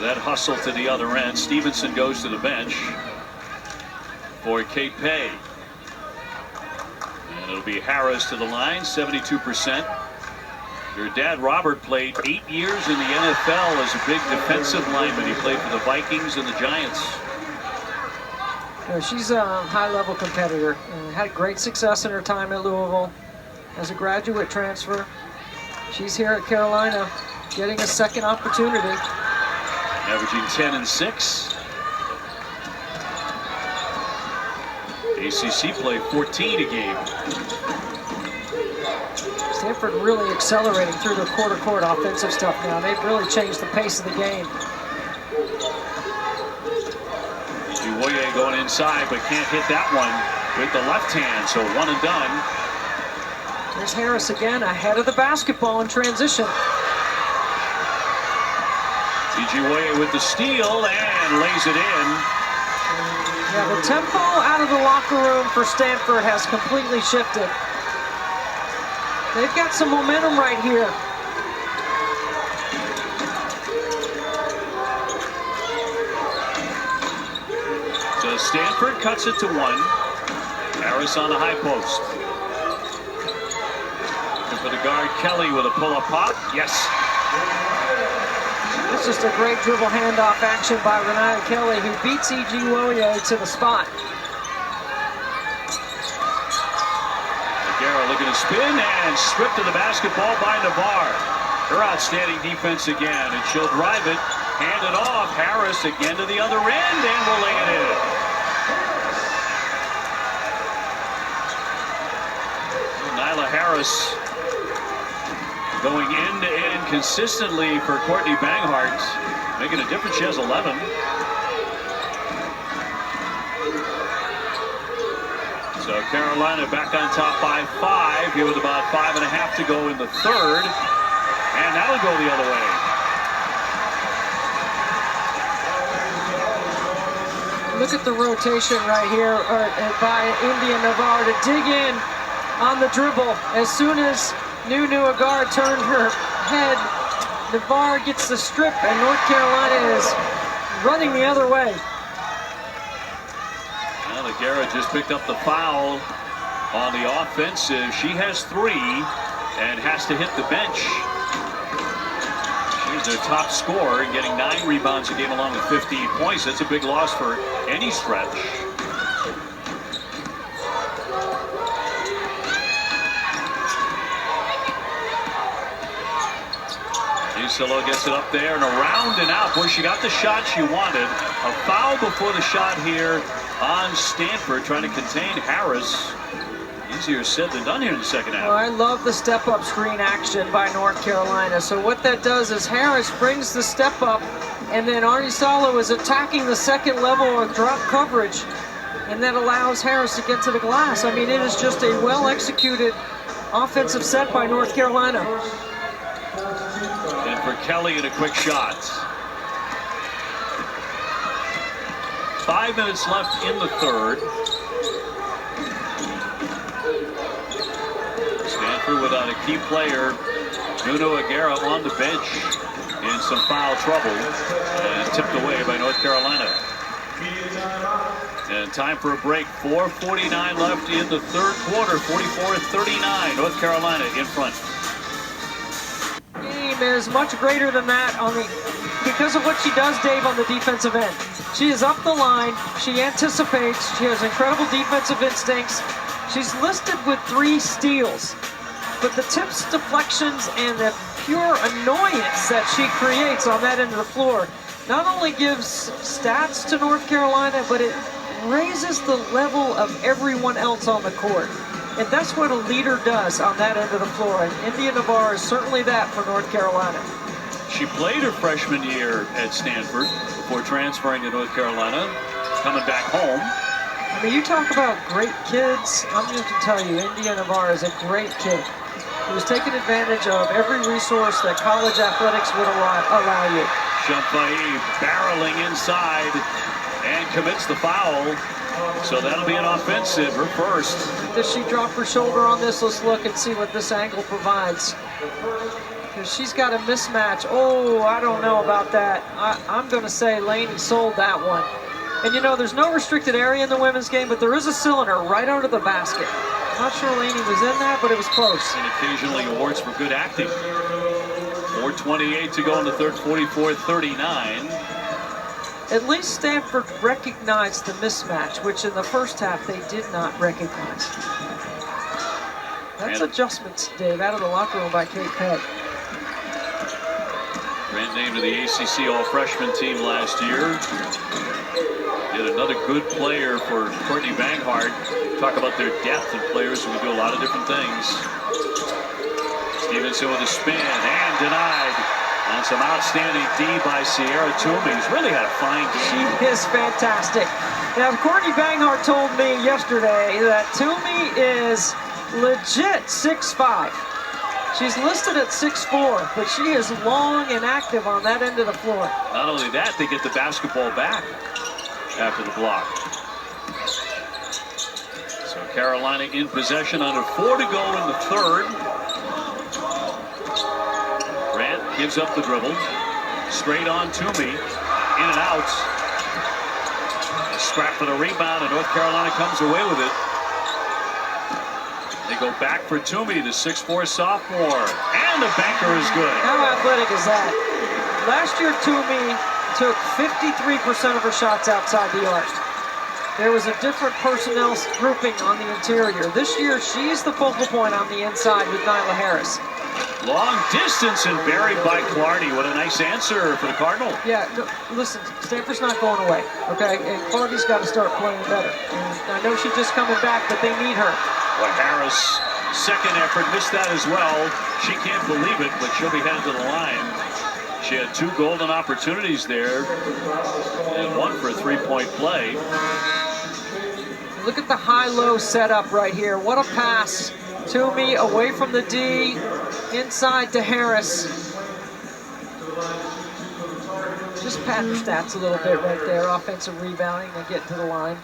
That hustle to the other end. Stevenson goes to the bench for Kate Pay. And it'll be Harris to the line, 72%. Your dad, Robert, played 8 years in the NFL as a big defensive lineman. He played for the Vikings and the Giants. She's a high-level competitor. Had great success in her time at Louisville as a graduate transfer. She's here at Carolina getting a second opportunity. Averaging 10 and 6. ACC play 14 a game. Stanford really accelerating through the quarter court offensive stuff now. They've really changed the pace of the game. Ijiwoye going inside, but can't hit that one with the left hand, so 1 and done. There's Harris again, ahead of the basketball in transition. Ijiwoye with the steal and lays it in. Yeah, the tempo out of the locker room for Stanford has completely shifted. They've got some momentum right here. So Stanford cuts it to 1. Harris on the high post. And for the guard, Kelly with a pull-up pop. Yes. That's just a great dribble handoff action by Renata Kelly, who beats Ijiwoye to the spot. Guerra looking to spin and stripped to the basketball by Navarre. Her outstanding defense again, and she'll drive it, hand it off. Harris again to the other end, and will lay it in. Nyla Harris going end-to-end consistently for Courtney Banghart, making a difference. She has 11. So Carolina back on top by 5 here with about 5.5 to go in the third. And that'll go the other way. Look at the rotation right here by India Navarre to dig in on the dribble. As soon as Nunu Agar turned her head, Navarre gets the strip, and North Carolina is running the other way. Well, Aguirre just picked up the foul on the offensive. She has 3 and has to hit the bench. She's their top scorer, getting 9 rebounds a game along with 15 points. That's a big loss for any stretch. Silo gets it up there and around and out. Boy, she got the shot she wanted. A foul before the shot here on Stanford, trying to contain Harris. Easier said than done here in the second half. Well, I love the step-up screen action by North Carolina. So what that does is Harris brings the step up, and then Arnie Salo is attacking the second level of drop coverage, and that allows Harris to get to the glass. I mean, it is just a well-executed offensive set by North Carolina. And for Kelly in a quick shot. 5 minutes left in the third. Stanford without a key player. Nunu Aguirre on the bench in some foul trouble and tipped away by North Carolina. And time for a break. 4:49 left in the third quarter. 44-39. North Carolina in front. Is much greater than that because of what she does, Dave, on the defensive end. She is up the line, she anticipates, she has incredible defensive instincts. She's listed with 3 steals, but the tips, deflections, and the pure annoyance that she creates on that end of the floor not only gives stats to North Carolina, but it raises the level of everyone else on the court. And that's what a leader does on that end of the floor. And India Navarre is certainly that for North Carolina. She played her freshman year at Stanford before transferring to North Carolina, coming back home. I mean, you talk about great kids. I'm going to tell you, India Navarre is a great kid who's taken advantage of every resource that college athletics would allow you. Shumpai barreling inside and commits the foul. So that'll be an offensive, her first. Does she drop her shoulder on this? Let's look and see what this angle provides. Because she's got a mismatch. Oh, I don't know about that. I'm going to say Laney sold that one. And you know, there's no restricted area in the women's game, but there is a cylinder right under the basket. I'm not sure Laney was in that, but it was close. And occasionally awards for good acting. 4:28 to go in the third, 44-39. At least Stanford recognized the mismatch, which in the first half they did not recognize. That's adjustments, Dave, out of the locker room by Kate Pegg. Grant named to the ACC All-Freshman team last year. Did another good player for Courtney Banghart. Talk about their depth and players who can do a lot of different things. Stevenson with a spin and denied. On some outstanding D by Sierra Toomey. He's really had a fine game. She is fantastic. Now, Courtney Banghart told me yesterday that Toomey is legit 6'5". She's listed at 6'4", but she is long and active on that end of the floor. Not only that, they get the basketball back after the block. So Carolina in possession, under 4 to go in the third. Grant gives up the dribble. Straight on Toomey. In and out. A scrap for the rebound, and North Carolina comes away with it. They go back for Toomey, the 6'4" sophomore. And the banker is good. How athletic is that? Last year, Toomey took 53% of her shots outside the arc. There was a different personnel grouping on the interior. This year, she's the focal point on the inside with Nyla Harris. Long distance and buried by Clardy. What a nice answer for the Cardinal. Yeah, no, listen, Stanford's not going away, okay? And Clardy's got to start playing better. And I know she's just coming back, but they need her. Well, Harris, second effort, missed that as well. She can't believe it, but she'll be headed to the line. She had 2 golden opportunities there and 1 for a 3-point play. Look at the high-low setup right here. What a pass. Toomey away from the D, inside to Harris. Just pat the stats a little bit right there. Offensive rebounding and get to the line.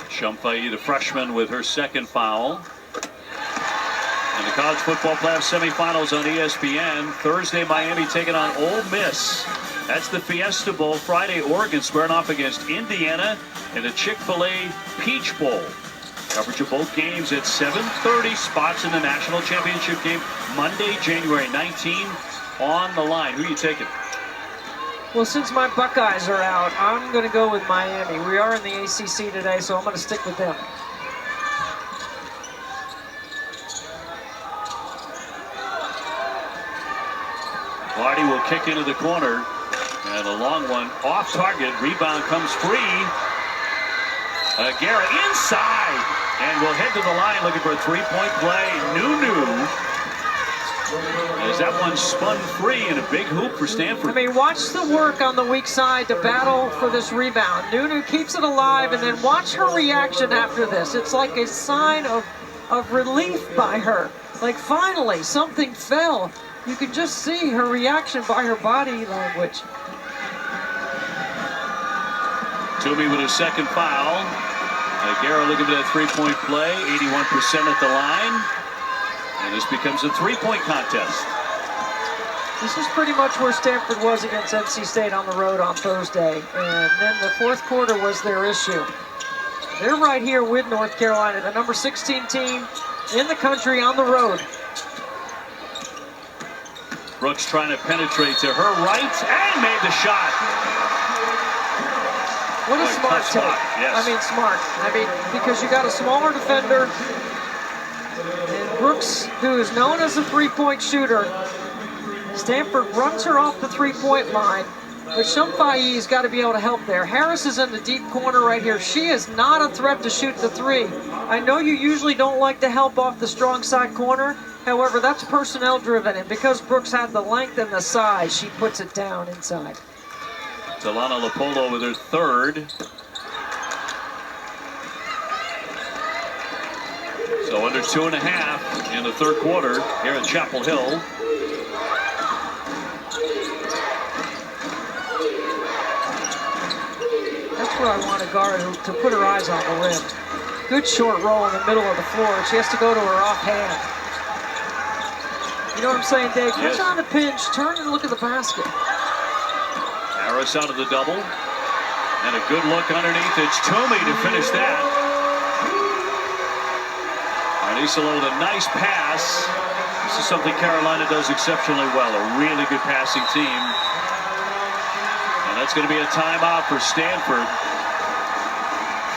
Shumpei, the freshman, with her second foul. And the college football playoff semifinals on ESPN. Thursday, Miami taking on Ole Miss. That's the Fiesta Bowl. Friday, Oregon squaring off against Indiana in the Chick-fil-A Peach Bowl. Coverage of both games at 7:30. Spots in the national championship game Monday, January 19 on the line. Who are you taking? Well, since my Buckeyes are out, I'm going to go with Miami. We are in the ACC today, so I'm going to stick with them. Clardy will kick into the corner. And a long one off target. Rebound comes free. Guerra inside. And will head to the line looking for a three-point play. Nunu. As that one spun free in a big hoop for Stanford. I mean, watch the work on the weak side to battle for this rebound. Nunu keeps it alive, and then watch her reaction after this. It's like a sign of relief by her. Like, finally, something fell. You can just see her reaction by her body language. Toomey with his second foul. Guerra looking for that three-point play. 81% at the line. And this becomes a three-point contest. This is pretty much where Stanford was against NC State on the road on Thursday. And then the fourth quarter was their issue. They're right here with North Carolina, the number 16 team in the country on the road. Brooks trying to penetrate to her right and made the shot. What a smart take. Yes. I mean, smart. I mean, because you got a smaller defender. And Brooks, who is known as a three-point shooter, Stanford runs her off the three-point line, but Shumpei's got to be able to help there. Harris is in the deep corner right here. She is not a threat to shoot the three. I know you usually don't like to help off the strong side corner. However, that's personnel driven, and because Brooks had the length and the size, she puts it down inside. Delana Lopolo with her third. So under 2.5 in the third quarter here at Chapel Hill. That's where I want a guard to put her eyes on the rim. Good short roll in the middle of the floor. She has to go to her offhand. You know what I'm saying, Dave? Yes. Put her on the pinch, turn and look at the basket. Harris out of the double. And a good look underneath. It's Toomey to finish that. Arnisalo with a nice pass. This is something Carolina does exceptionally well. A really good passing team. And that's going to be a timeout for Stanford.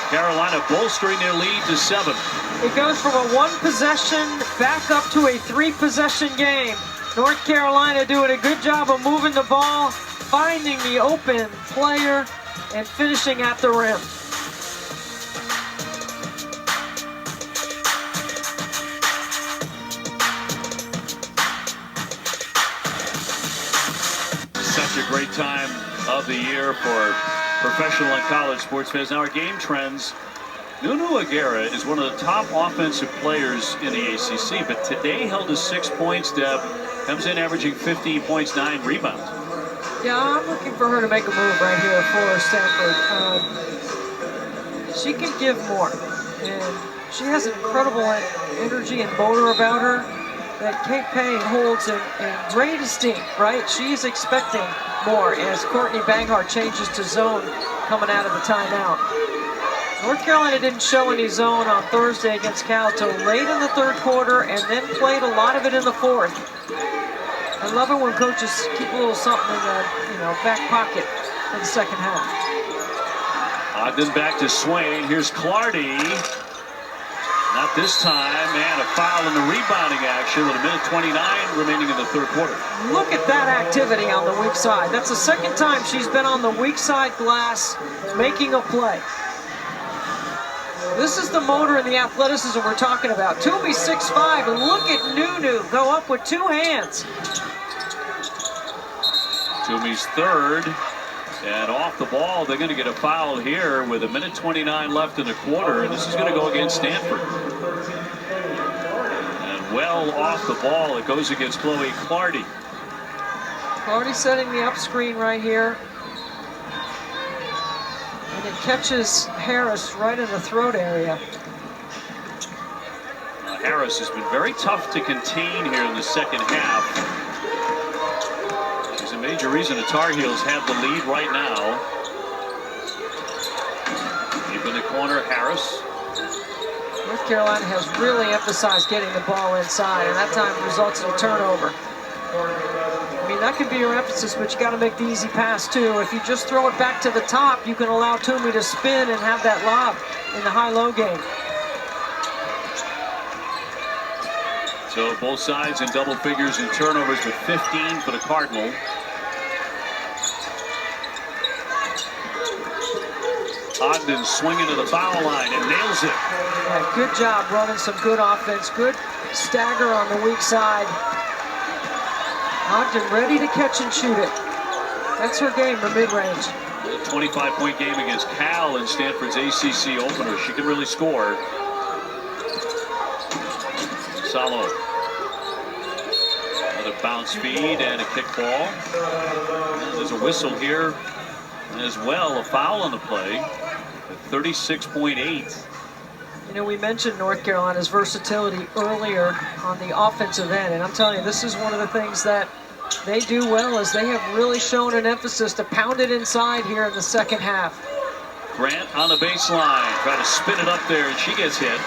Carolina bolstering their lead to 7. It goes from a 1-possession back up to a 3-possession game. North Carolina doing a good job of moving the ball, finding the open player, and finishing at the rim. Such a great time of the year for professional and college sports fans. Now our game trends. Nunu Aguera is one of the top offensive players in the ACC, but today held to 6 points. Deb comes in averaging 15 points, 9 rebounds. Yeah, I'm looking for her to make a move right here for Stanford. She can give more, and she has an incredible energy and motor about her that Kate Payne holds in great esteem, right? She's expecting more as Courtney Banghart changes to zone coming out of the timeout. North Carolina didn't show any zone on Thursday against Cal till late in the third quarter and then played a lot of it in the fourth. I love it when coaches keep a little something in the back pocket for the second half. Ogden back to Swain. Here's Clardy. Not this time, and a foul in the rebounding action with 1:29 remaining in the third quarter. Look at that activity on the weak side. That's the second time she's been on the weak side glass making a play. This is the motor and the athleticism we're talking about. Toomey 6'5", and look at Nunu go up with 2 hands. Toomey's third. And off the ball, they're going to get a foul here with 1:29 left in the quarter, and this is going to go against Stanford. And well off the ball, it goes against Chloe Clardy. Clardy setting the up screen right here. And it catches Harris right in the throat area. Harris has been very tough to contain here in the second half. She's a major reason the Tar Heels have the lead right now. Deep in the corner, Harris. North Carolina has really emphasized getting the ball inside, and that time results in a turnover. I mean, that could be your emphasis, but you got to make the easy pass too. If you just throw it back to the top, you can allow Toomey to spin and have that lob in the high-low game. So both sides in double figures in turnovers with 15 for the Cardinal. Ogden swinging to the foul line and nails it. Yeah, good job running some good offense. Good stagger on the weak side. Ogden ready to catch and shoot it. That's her game, the mid-range. A 25-point game against Cal in Stanford's ACC opener. She can really score. Salo. Another bounce feed and a kick ball. And there's a whistle here as well. A foul on the play at 36.8. You know, we mentioned North Carolina's versatility earlier on the offensive end, and I'm telling you, this is one of the things that they do well, is they have really shown an emphasis to pound it inside here in the second half. Grant on the baseline, try to spin it up there, and she gets hit.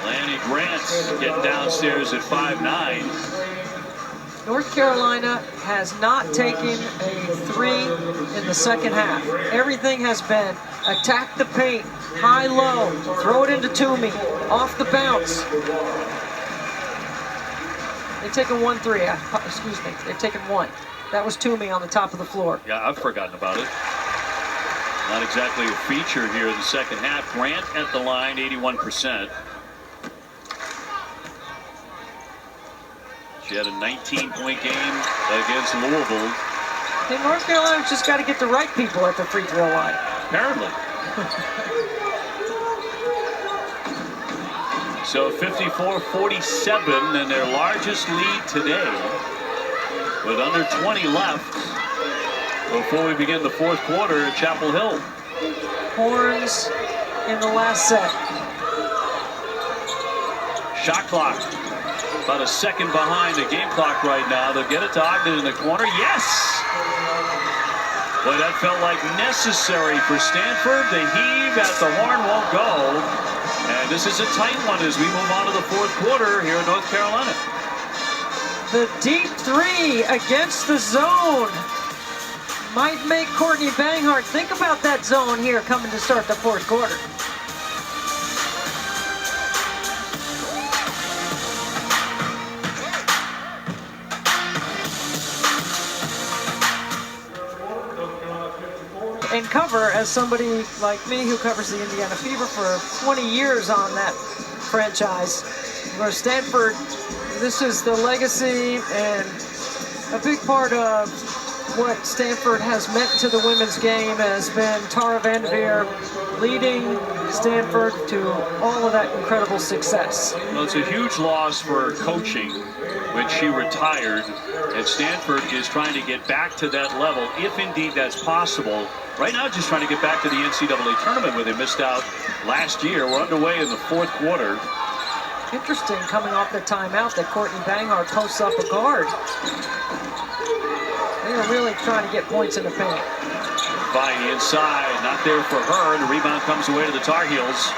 Lanny Grant getting downstairs at 5'9". North Carolina has not taken a three in the second half. Everything has been attack the paint, high-low, throw it into Toomey, off the bounce. They've taken 1 3, excuse me, they've taken 1. That was Toomey on the top of the floor. Yeah, I've forgotten about it. Not exactly a feature here in the second half. Grant at the line, 81%. She had a 19-point game against Louisville. Hey, North Carolina's just got to get the right people at the free throw line. Apparently. So 54-47 and their largest lead today with under 20 left before we begin the fourth quarter at Chapel Hill. Horns in the last set. Shot clock about a second behind the game clock right now. They'll get it to Ogden in the corner. Yes! Boy, that felt like necessary for Stanford. The heave at the horn won't go. And this is a tight one as we move on to the fourth quarter here in North Carolina. The deep three against the zone might make Courtney Banghart think about that zone here coming to start the fourth quarter. And cover, as somebody like me who covers the Indiana Fever for 20 years on that franchise, where Stanford, this is the legacy and a big part of what Stanford has meant to the women's game has been Tara Vanderveer leading Stanford to all of that incredible success. Well, it's a huge loss for coaching when she retired, and Stanford is trying to get back to that level, if indeed that's possible. Right now, just trying to get back to the NCAA tournament where they missed out last year. We're underway in the fourth quarter. Interesting, coming off the timeout, that Courtney Banghart posts up a guard. They are really trying to get points in the paint. By inside, not there for her. The rebound comes away to the Tar Heels.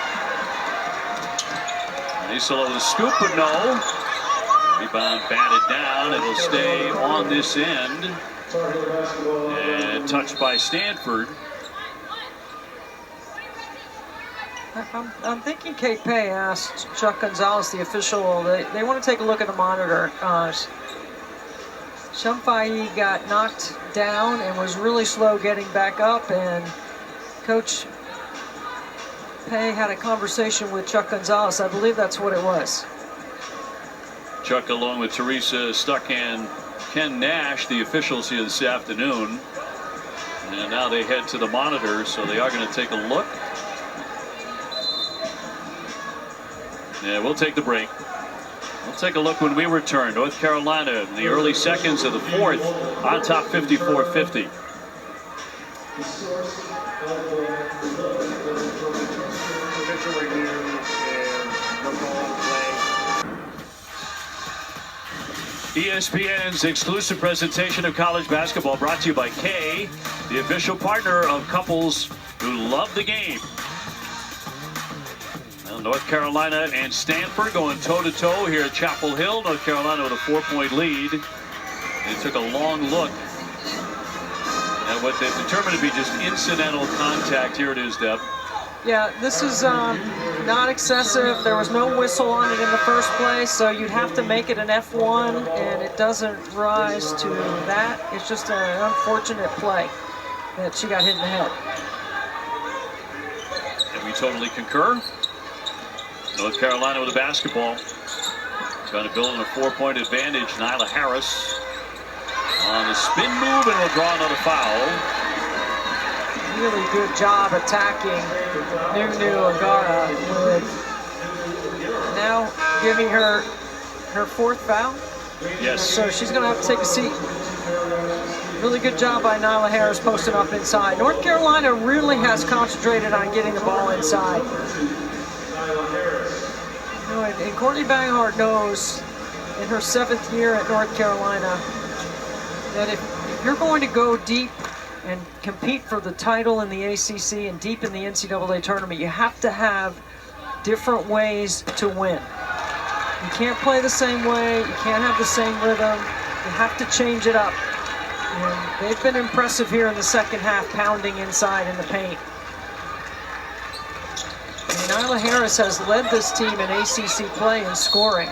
Nisolo the scoop, but no. Rebound batted down. It'll stay on this end. And touched by Stanford. I'm thinking Kate Pay asked Chuck Gonzalez, the official, they want to take a look at the monitor. Shumfai got knocked down and was really slow getting back up, and Coach Pay had a conversation with Chuck Gonzalez. I believe that's what it was. Chuck, along with Teresa Stuck and Ken Nash, the officials here this afternoon. And now they head to the monitor, so they are going to take a look. Yeah, we'll take the break. We'll take a look when we return. North Carolina in the early seconds of the fourth on top 54-50. ESPN's exclusive presentation of college basketball brought to you by Kay, the official partner of couples who love the game. Well, North Carolina and Stanford going toe-to-toe here at Chapel Hill. North Carolina with a 4-point lead. They took a long look at what they determined to be just incidental contact. Here it is, Deb. Yeah, this is not excessive. There was no whistle on it in the first place, so you'd have to make it an F1, and it doesn't rise to that. It's just an unfortunate play that she got hit in the head. And we totally concur. North Carolina with the basketball. Trying to build on a 4-point advantage. Nyla Harris on the spin move, and will draw another foul. Really good job attacking Nunu Agara with now giving her fourth foul. Yes. So she's going to have to take a seat. Really good job by Nyla Harris posting up inside. North Carolina really has concentrated on getting the ball inside. You know, and Courtney Banghart knows in her 7th year at North Carolina that if you're going to go deep and compete for the title in the ACC and deep in the NCAA tournament, you have to have different ways to win. You can't play the same way. You can't have the same rhythm. You have to change it up. And they've been impressive here in the second half, pounding inside in the paint. And Nyla Harris has led this team in ACC play in scoring.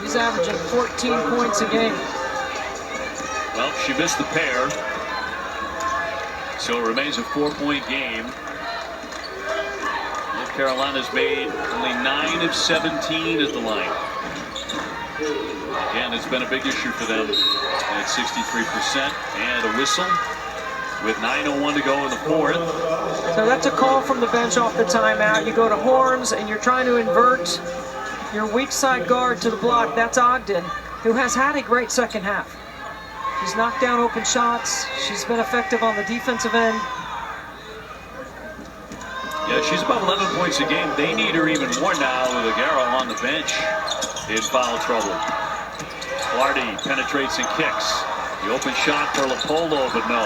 He's averaging 14 points a game. Well, she missed the pair. So it remains a 4-point game. North Carolina's made only 9 of 17 at the line. Again, it's been a big issue for them at 63%. And a whistle with 9:01 to go in the fourth. So that's a call from the bench off the timeout. You go to horns and you're trying to invert your weak side guard to the block. That's Ogden, who has had a great second half. She's knocked down open shots. She's been effective on the defensive end. Yeah, she's about 11 points a game. They need her even more now with Agara on the bench in foul trouble. Lardy penetrates and kicks. The open shot for Lapolo, but no.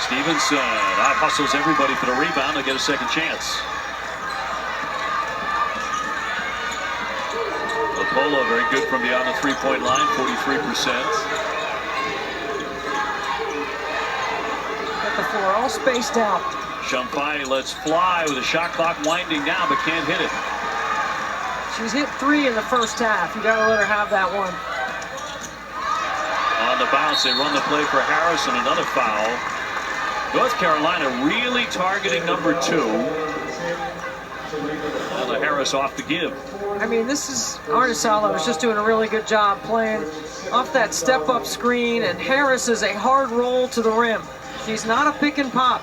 Stevenson out-hustles everybody for the rebound. They'll get a second chance. Lapolo very good from beyond the three-point line, 43%. The floor all spaced out. Shumpai lets fly with the shot clock winding down, but can't hit it. She's hit 3 in the first half. You gotta let her have that one. On the bounce, they run the play for Harris, and another foul. North Carolina really targeting number 2. Nyla Harris off the give. I mean, this is Artisalo is just doing a really good job playing off that step-up screen, and Harris is a hard roll to the rim. She's not a pick and pop.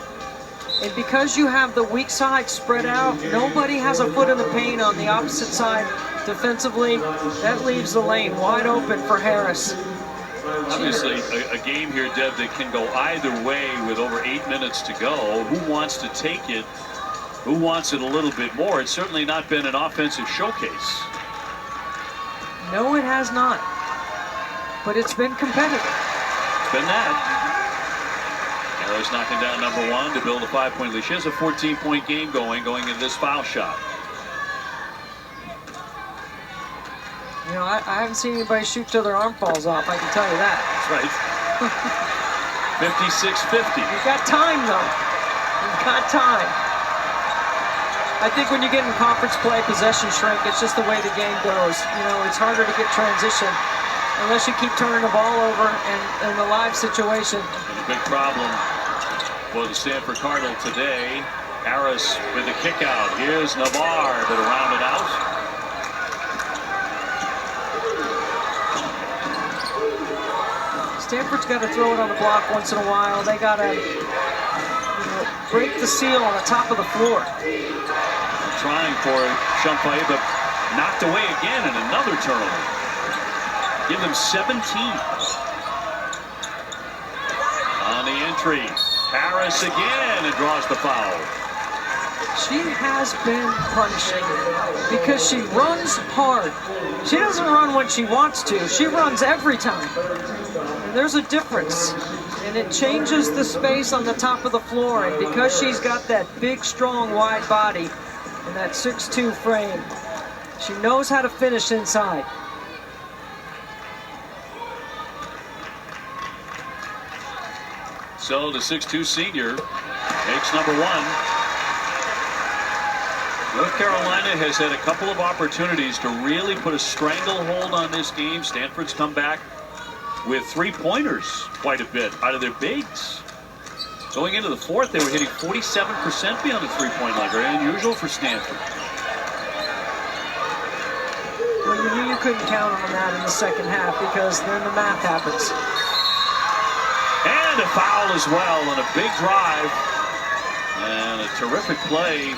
And because you have the weak side spread out, nobody has a foot in the paint on the opposite side defensively. That leaves the lane wide open for Harris. Obviously, a game here, Deb, that can go either way with over 8 minutes to go. Who wants to take it? Who wants it a little bit more? It's certainly not been an offensive showcase. No, it has not. But it's been competitive. It's been that. Harris knocking down number 1 to build a 5-point lead. She has a 14-point game going into this foul shot. You know, I haven't seen anybody shoot till their arm falls off, I can tell you that. That's right. 56-50. You've got time, though. You've got time. I think when you get in conference play, possession shrink, it's just the way the game goes. You know, it's harder to get transition unless you keep turning the ball over in the live situation. And a big problem for the Stanford Cardinal today. Harris with the kick out. Here's Navarre to round it out. Stanford's got to throw it on the block once in a while. They got to break the seal on the top of the floor. Trying for Champagne, but knocked away again and another turnover. Give them 17. On the entry, Harris again and draws the foul. She has been punishing because she runs hard. She doesn't run when she wants to. She runs every time. And there's a difference. And it changes the space on the top of the floor. And because she's got that big, strong, wide body and that 6'2" frame, she knows how to finish inside. So the 6'2" senior makes number 1. North Carolina has had a couple of opportunities to really put a stranglehold on this game. Stanford's come back with 3-pointers quite a bit out of their bigs. Going into the fourth, they were hitting 47% beyond the 3-point line. Very unusual for Stanford. Well, you knew you couldn't count on that in the second half because then the math happens. And a foul as well on a big drive. And a terrific play.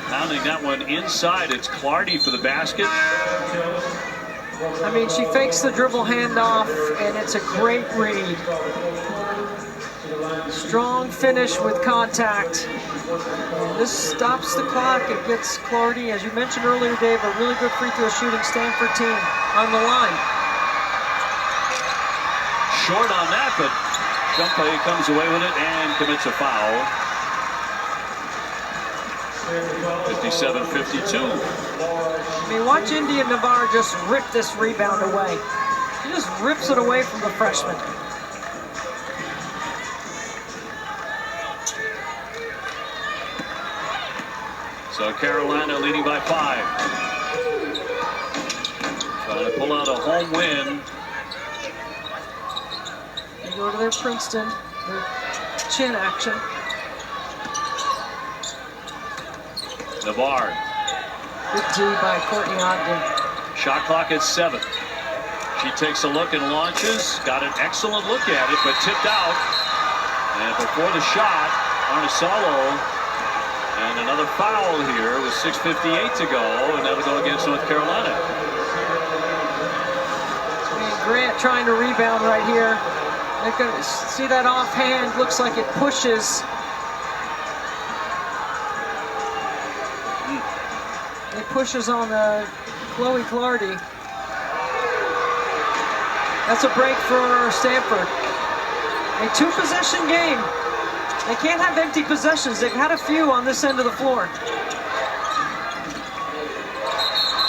Pounding that one inside. It's Clardy for the basket. I mean, she fakes the dribble handoff, and it's a great read. Strong finish with contact. And this stops the clock. It gets Clardy, as you mentioned earlier, Dave, a really good free throw shooting Stanford team on the line. Short on that, but Champagne comes away with it and commits a foul. 57-52. I mean, watch India Navarre just rip this rebound away. He just rips it away from the freshman. So Carolina leading by 5. Trying to pull out a home win. They go to their Princeton, their chin action. Navarre. Good D by Courtney Ogden. Shot clock at 7. She takes a look and launches. Got an excellent look at it, but tipped out. And before the shot, Arnisalo. And another foul here with 6:58 to go, and that'll go against North Carolina. I mean, Grant trying to rebound right here. They're gonna see that offhand. Looks like it pushes. It pushes on Chloe Clardy. That's a break for Stanford. A 2-possession game. They can't have empty possessions. They've had a few on this end of the floor.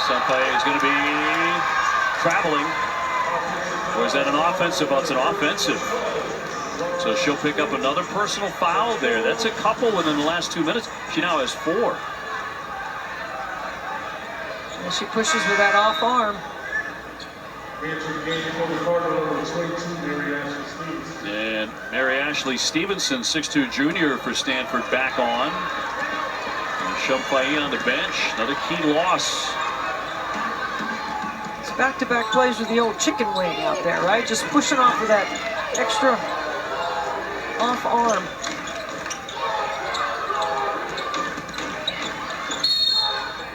Champagne is going to be traveling. Or is that an offensive? Oh, it's an offensive. So she'll pick up another personal foul there. That's a couple within the last 2 minutes. She now has 4. And she pushes with that off arm. And Mary Ashley Stevenson, 6'2" junior for Stanford, back on. And Champagne on the bench. Another key loss. It's back-to-back plays with the old chicken wing out there, right? Just pushing off of that extra off arm.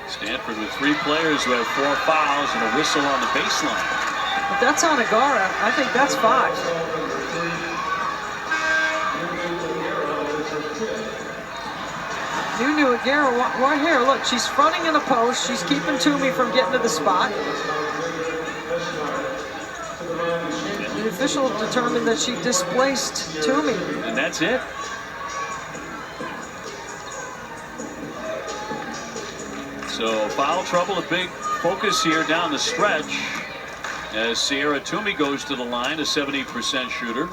Stanford with 3 players who have 4 fouls and a whistle on the baseline. But that's on Agara. I think that's 5. Nunu Agara right here. Look, she's fronting in the post. She's keeping Toomey from getting to the spot. And the official determined that she displaced Toomey. And that's it. So foul trouble, a big focus here down the stretch. As Sierra Toomey goes to the line, a 70% shooter.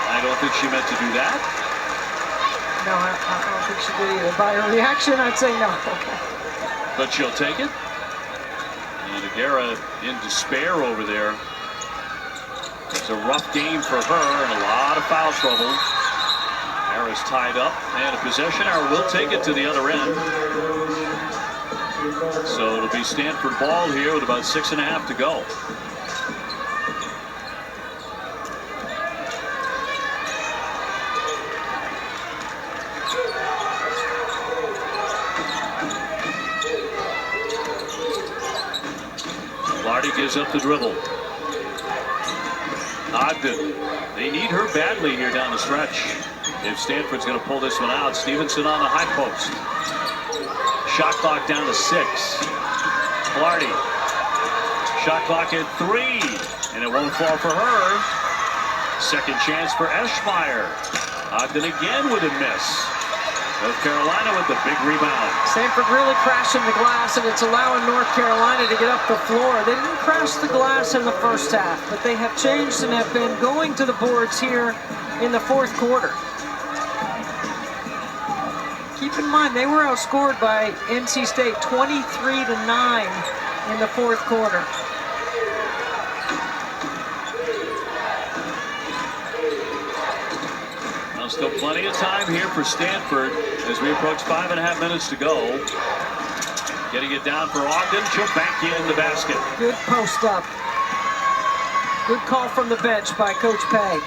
I don't think she meant to do that. No, I don't think she did either. By her reaction, I'd say no. But she'll take it. And Agara in despair over there. It's a rough game for her and a lot of foul trouble. Harris tied up and a possession arrow will take it to the other end. So it'll be Stanford ball here with about 6.5 to go. Lardy gives up the dribble. Ogden. They need her badly here down the stretch. If Stanford's going to pull this one out, Stevenson on the high post. Shot clock down to 6. Lardy. Shot clock at 3. And it won't fall for her. Second chance for Eschmeyer. Ogden again with a miss. North Carolina with the big rebound. Stanford really crashing the glass, and it's allowing North Carolina to get up the floor. They didn't crash the glass in the first half, but they have changed and have been going to the boards here in the fourth quarter. Keep in mind, they were outscored by NC State 23-9 in the fourth quarter. Still plenty of time here for Stanford as we approach 5.5 minutes to go. Getting it down for Ogden. She'll bank in the basket. Good post up. Good call from the bench by Coach Pay.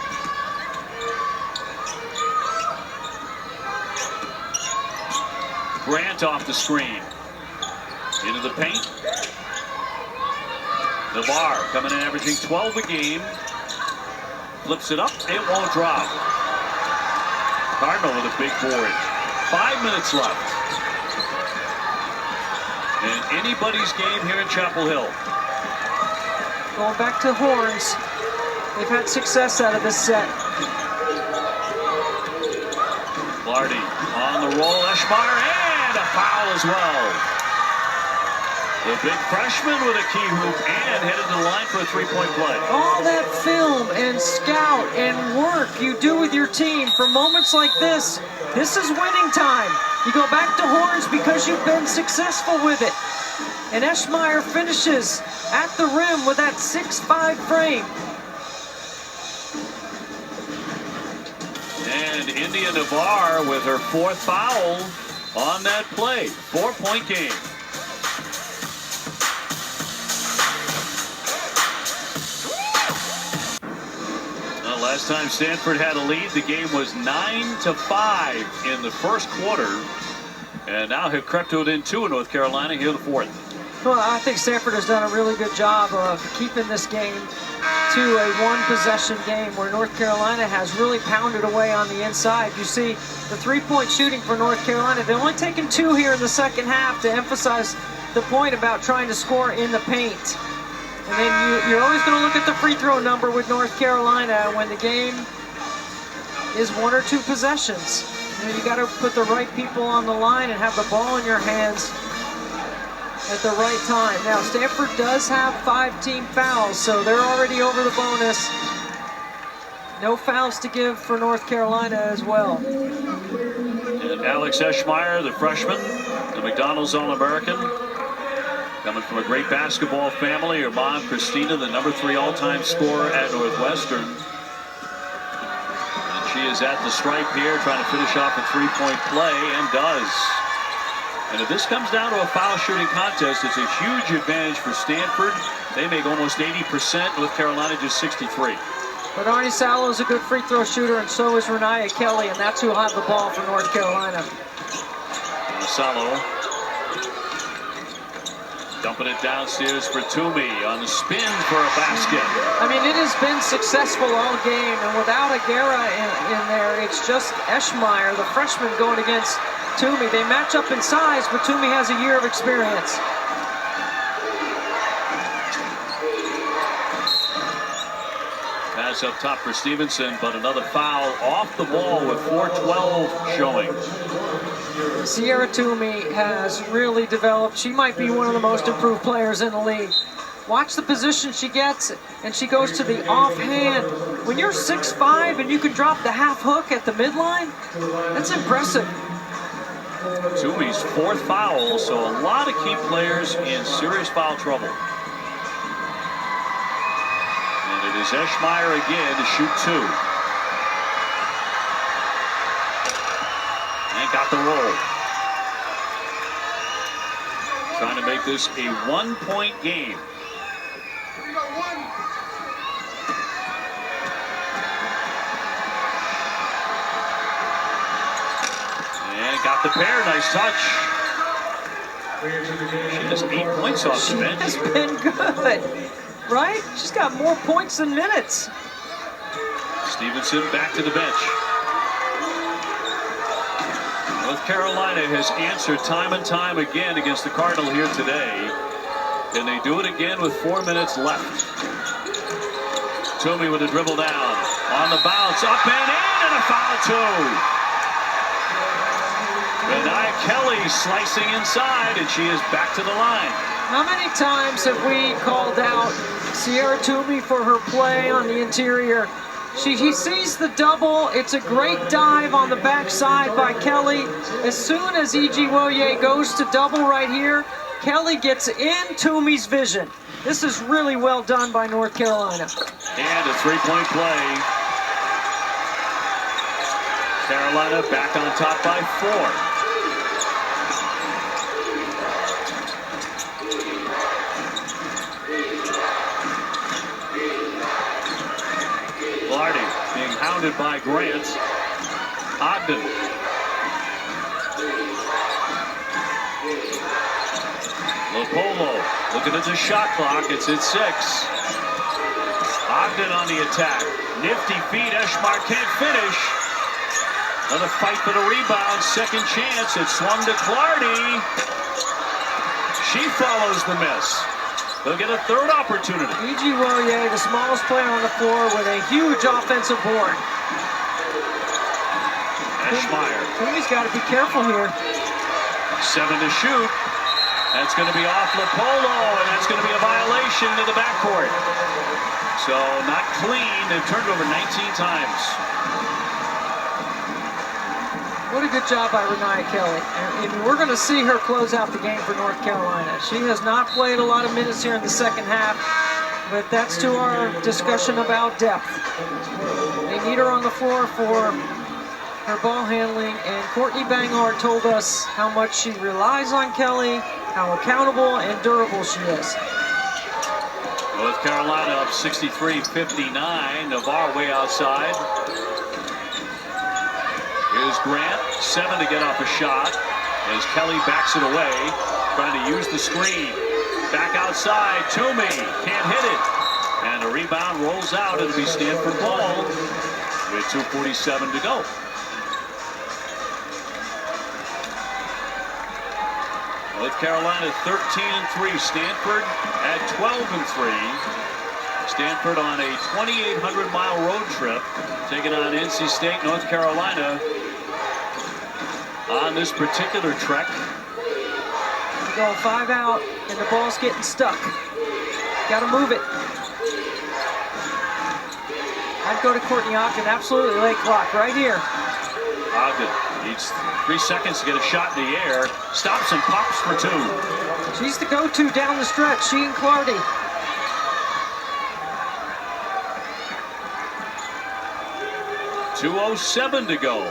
Grant off the screen. Into the paint. Navarre coming in averaging 12 a game. Flips it up. It won't drop. Cardinal with a big board. 5 minutes left. And anybody's game here in Chapel Hill. Going back to horns. They've had success out of this set. Lardy on the roll. Eschmeyer and a foul as well. The big freshman with a key hoop and headed to the line for a three-point play. All that film and scout and work you do with your team for moments like this is winning time. You go back to horns because you've been successful with it. And Eschmeyer finishes at the rim with that 6'5" frame. And India Navarre with her 4th foul on that play. 4-point game. Last time Stanford had a lead, the game was 9-5 in the first quarter, and now have crept within 2 in North Carolina here in the 4th. Well, I think Stanford has done a really good job of keeping this game to a one-possession game where North Carolina has really pounded away on the inside. You see the three-point shooting for North Carolina. They've only taken 2 here in the second half to emphasize the point about trying to score in the paint. And then you're always going to look at the free throw number with North Carolina when the game is 1 or 2 possessions. You got to put the right people on the line and have the ball in your hands at the right time. Now, Stanford does have 5 team fouls, so they're already over the bonus. No fouls to give for North Carolina as well. And Alex Eschmeyer, the freshman, the McDonald's All-American. Coming from a great basketball family. Her mom, Christina, the #3 all-time scorer at Northwestern. And she is at the stripe here, trying to finish off a three-point play, and does. And if this comes down to a foul shooting contest, it's a huge advantage for Stanford. They make almost 80%. North Carolina just 63. But Arnie Salo is a good free throw shooter, and so is Renaya Kelly, and that's who'll have the ball for North Carolina. Salo. Dumping it downstairs for Toomey on the spin for a basket. I mean, it has been successful all game, and without Aguera in there, it's just Eschmeyer, the freshman, going against Toomey. They match up in size, but Toomey has a year of experience. Pass up top for Stevenson, but another foul off the ball with 4:12 showing. Sierra Toomey has really developed. She might be one of the most improved players in the league. Watch the position she gets, and she goes to the offhand. When you're 6'5" and you can drop the half hook at the midline, that's impressive. Toomey's 4th foul, so a lot of key players in serious foul trouble. And it is Eschmeyer again to shoot 2. And got the roll. Trying to make this a 1-point game. And got the pair. Nice touch. She has 8 points off the bench. She's been good, right? She's got more points than minutes. Stevenson back to the bench. North Carolina has answered time and time again against the Cardinal here today. Can they do it again with 4 minutes left? Toomey with a dribble down. On the bounce, up and in, and a foul too. Nia Kelly slicing inside, and she is back to the line. How many times have we called out Sierra Toomey for her play on the interior? He sees the double. It's a great dive on the backside by Kelly. As soon as Ijiwoye goes to double right here, Kelly gets in Toomey's vision. This is really well done by North Carolina. And a three-point play. Carolina back on top by 4. Lardy being hounded by Grant. Ogden. Lopolo looking at the shot clock. It's at 6. Ogden on the attack. Nifty feed. Eshmar can't finish. Another fight for the rebound. Second chance. It's swung to Clardy. She follows the miss. They'll get a third opportunity. Ijiwoye, the smallest player on the floor, with a huge offensive board. Eschmeyer. Toomey's got to be careful here. 7 to shoot. That's going to be off Lopolo, and that's going to be a violation to the backcourt. So not clean. They've turned over 19 times. What a good job by Nia Kelly. And we're going to see her close out the game for North Carolina. She has not played a lot of minutes here in the second half, but that's to our discussion about depth. They need her on the floor for her ball handling, and Courtney Bangor told us how much she relies on Kelly, how accountable and durable she is. North Carolina up 63-59. Navarre way outside. Here's Grant, 7 to get off a shot as Kelly backs it away, trying to use the screen. Back outside, Toomey can't hit it. And the rebound rolls out. It'll be Stanford ball with 2:47 to go. North Carolina 13-3. Stanford at 12-3. Stanford on a 2,800-mile road trip, taking on NC State, North Carolina. On this particular trek, we're going 5 out, and the ball's getting stuck. Got to move it. I'd go to Courtney Ogden. Absolutely late clock right here. Ogden needs 3 seconds to get a shot in the air. Stops and pops for 2. She's the go-to down the stretch. She and Clardy. .207 to go.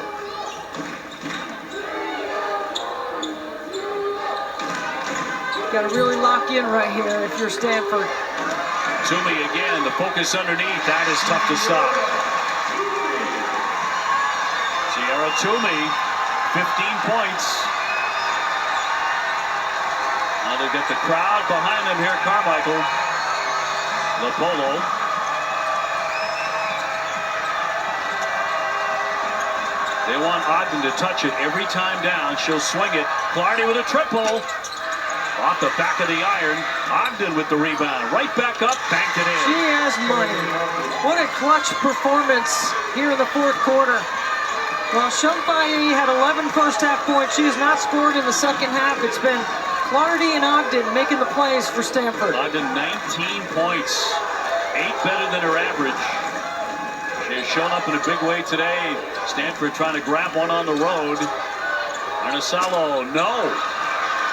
Got to really lock in right here if you're Stanford. Toomey again, the focus underneath. That is tough to stop. Sierra Toomey, 15 points. Now they'll get the crowd behind them here at Carmichael. Lopolo. They want Ogden to touch it every time down. She'll swing it. Clardy with a triple. Off the back of the iron. Ogden with the rebound. Right back up, banked it in. She has money. What a clutch performance here in the fourth quarter. While Shumpaiyi had 11 first-half points, she has not scored in the second half. It's been Clardy and Ogden making the plays for Stanford. Ogden 19 points. 8 better than her average. She has shown up in a big way today. Stanford trying to grab one on the road. Arnasalo, no.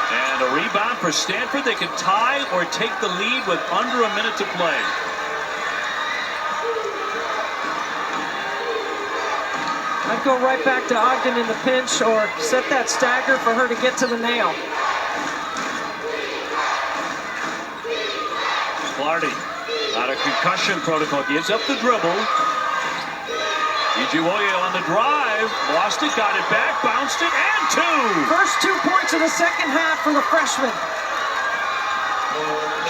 And a rebound for Stanford. They can tie or take the lead with under a minute to play. I'd go right back to Ogden in the pinch or set that stagger for her to get to the nail. Clardy out of concussion protocol, gives up the dribble. Ijiwoye on the drive, lost it, got it back, bounced it, and two! First 2 points of the second half for the freshman.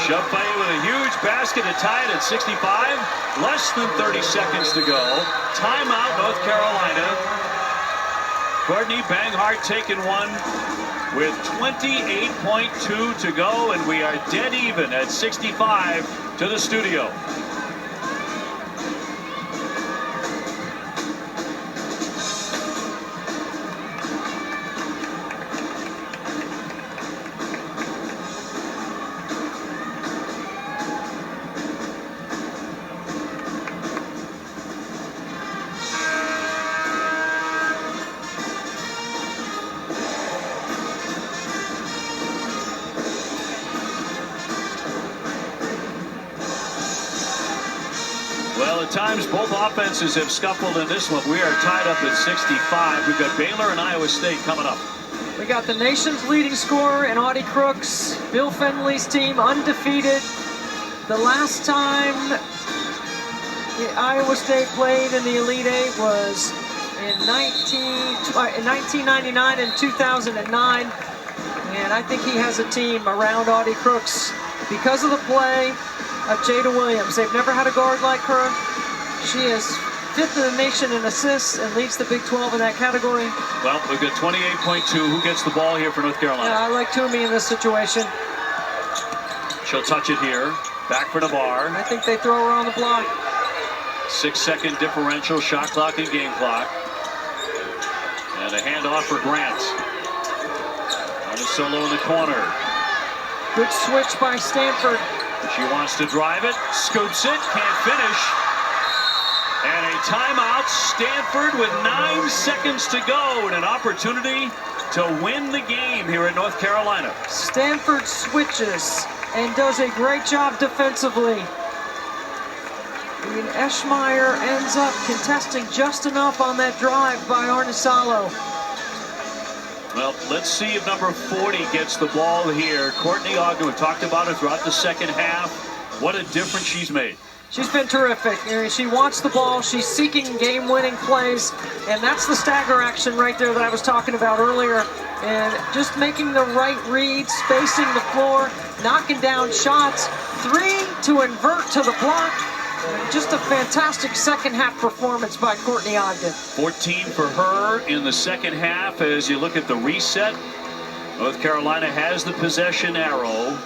Shumpay with a huge basket to tie it at 65. Less than 30 seconds to go. Timeout, North Carolina. Courtney Banghart taking one with 28.2 to go, and we are dead even at 65 to the studio. Well, at times both offenses have scuffled in this one. We are tied up at 65. We've got Baylor and Iowa State coming up. We got the nation's leading scorer in Audie Crooks. Bill Fenley's team undefeated. The last time Iowa State played in the Elite Eight was in 1999 and 2009. And I think he has a team around Audie Crooks because of the play of Jada Williams. They've never had a guard like her. She is 5th in the nation in assists and leads the Big 12 in that category. Well, we've got 28.2. Who gets the ball here for North Carolina? Yeah, I like Toomey in this situation. She'll touch it here. Back for Navarre. I think they throw her on the block. 6-second differential, shot clock and game clock. And a handoff for Grant. Solo in the corner. Good switch by Stanford. She wants to drive it, scoops it, can't finish. And a timeout. Stanford with 9 seconds to go and an opportunity to win the game here in North Carolina. Stanford switches and does a great job defensively. And Eschmeyer ends up contesting just enough on that drive by Arnisalo. Well, let's see if number 40 gets the ball here. Courtney Ogden, we talked about her throughout the second half. What a difference she's made. She's been terrific. She wants the ball. She's seeking game-winning plays. And that's the stagger action right there that I was talking about earlier. And just making the right read, spacing the floor, knocking down shots. 3 to invert to the block. Just a fantastic second half performance by Courtney Ogden. 14 for her in the second half. As you look at the reset, North Carolina has the possession arrow.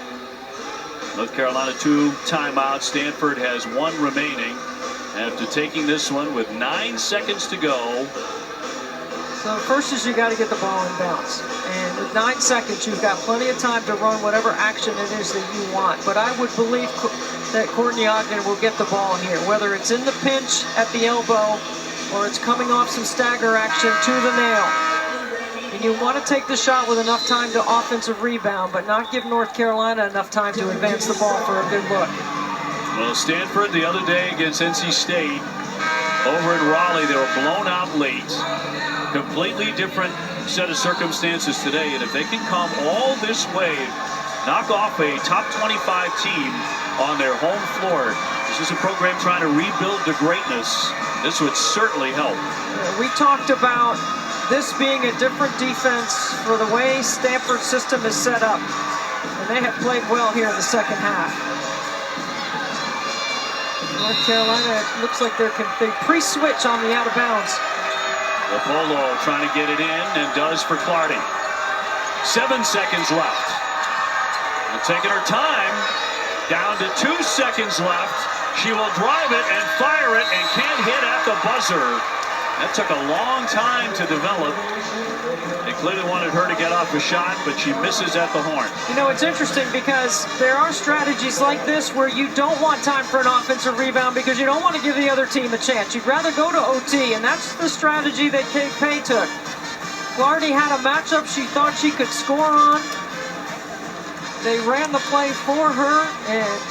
North Carolina 2 timeouts. Stanford has 1 remaining after taking this one with 9 seconds to go. So first is you got to get the ball in bounds. And with 9 seconds, you've got plenty of time to run whatever action it is that you want. But I would believe that Courtney Ogden will get the ball here, whether it's in the pinch at the elbow or it's coming off some stagger action to the nail. And you want to take the shot with enough time to offensive rebound, but not give North Carolina enough time to advance the ball for a good look. Well, Stanford the other day against NC State over in Raleigh, they were blown out late. Completely different set of circumstances today, and if they can come all this way, knock off a top 25 team on their home floor. This is a program trying to rebuild to greatness. This would certainly help. We talked about this being a different defense for the way Stanford's system is set up. And they have played well here in the second half. North Carolina, it looks like they pre-switch on the out of bounds. Apollo trying to get it in and does for Clardy. 7 seconds left. And taking her time. Down to 2 seconds left. She will drive it and fire it and can't hit at the buzzer. That took a long time to develop. They clearly wanted her to get off a shot, but she misses at the horn. You know, it's interesting because there are strategies like this where you don't want time for an offensive rebound because you don't want to give the other team a chance. You'd rather go to OT, and that's the strategy that Kate Pay took. Clardy had a matchup she thought she could score on. They ran the play for her, and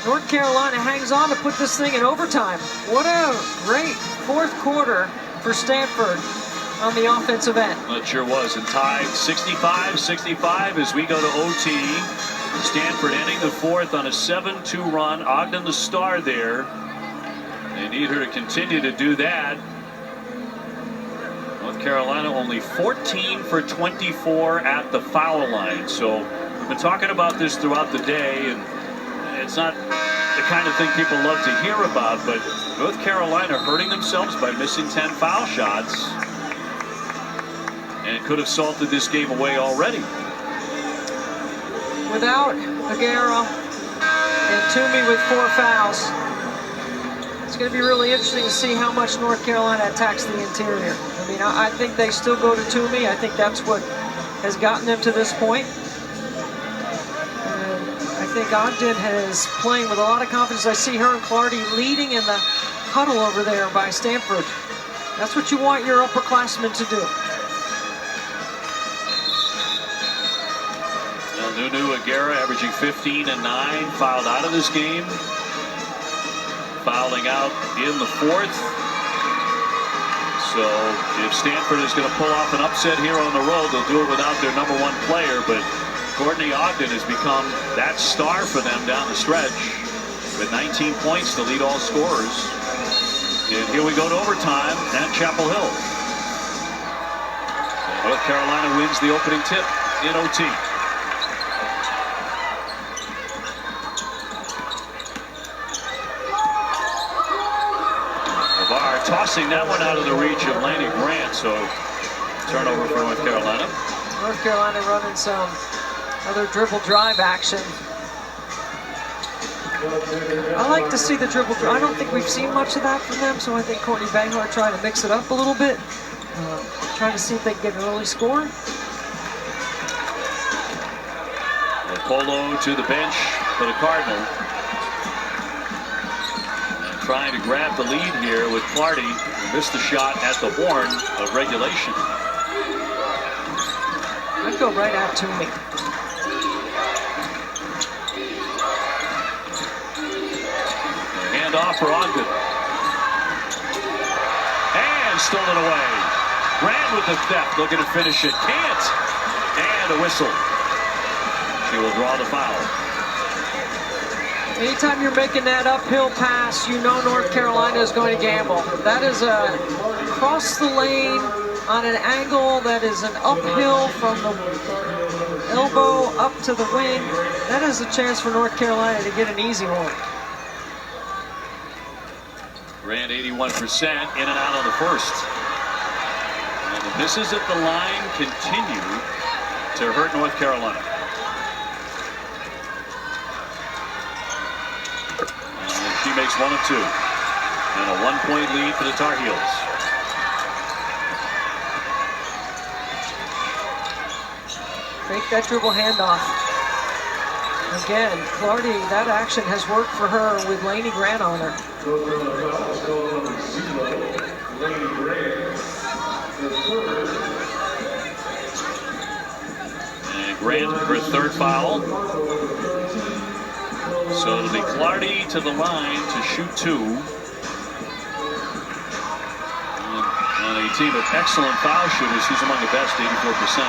North Carolina hangs on to put this thing in overtime. What a great fourth quarter for Stanford on the offensive end. It sure was, and tied 65-65 as we go to OT. Stanford ending the fourth on a 7-2 run. Ogden the star there. They need her to continue to do that. North Carolina only 14 for 24 at the foul line. So we've been talking about this throughout the day, and it's not the kind of thing people love to hear about, but North Carolina hurting themselves by missing 10 foul shots, and could have salted this game away already. Without Aguera and Toomey with 4 fouls, it's going to be really interesting to see how much North Carolina attacks the interior. I mean, I think they still go to Toomey. I think that's what has gotten them to this point. And I think Ogden is playing with a lot of confidence. I see her and Clardy leading in the huddle over there by Stanford. That's what you want your upperclassmen to do. Nunu Aguera averaging 15 and 9, fouled out of this game. Fouling out in the fourth. So if Stanford is going to pull off an upset here on the road, they'll do it without their #1 player. But Courtney Ogden has become that star for them down the stretch with 19 points to lead all scorers. And here we go to overtime at Chapel Hill. And North Carolina wins the opening tip in OT. Tossing that one out of the reach of Laney Grant, so turnover for North Carolina. North Carolina running some other dribble drive action. I like to see the dribble drive. I don't think we've seen much of that from them, so I think Courtney Banghart trying to mix it up a little bit, trying to see if they can get an early score. Polo to the bench for the Cardinal. Trying to grab the lead here with Clardy, who missed the shot at the horn of regulation. I'd go right at Toomey. Hand off for Ogden. And stolen away. Grant with the theft, looking to finish it. Can't. And a whistle. She will draw the foul. Anytime you're making that uphill pass, you know North Carolina is going to gamble. That is a cross the lane on an angle that is an uphill from the elbow up to the wing. That is a chance for North Carolina to get an easy one. Grant 81% in and out on the first. And the misses at the line continue to hurt North Carolina. She makes 1 of 2. And a 1-point lead for the Tar Heels. Make that dribble handoff. Again, Clardy, that action has worked for her with Laney Grant on her. And Grant, her 3rd foul. So it'll be Clardy to the line to shoot 2. And a team of excellent foul shooters. She's among the best, 84%.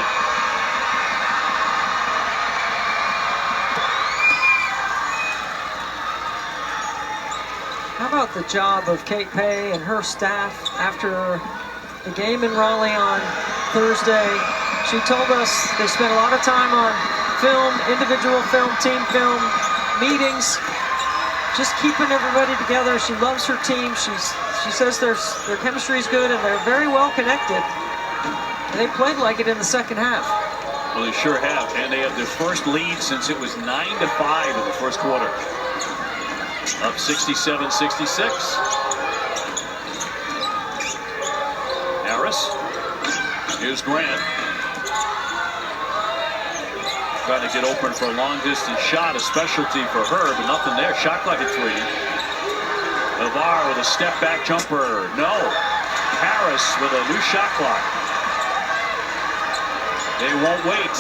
How about the job of Kate Pay and her staff after the game in Raleigh on Thursday? She told us they spent a lot of time on film, individual film, team film, meetings, just keeping everybody together. She loves her team. She says their chemistry is good and they're very well connected. And they played like it in the second half. Well, they sure have, and they have their first lead since it was 9-5 in the first quarter. Up 67-66. Harris. Here's Grant. Trying to get open for a long-distance shot, a specialty for her, but nothing there. Shot clock at 3. Navarre with a step-back jumper. No. Harris with a new shot clock. They won't wait.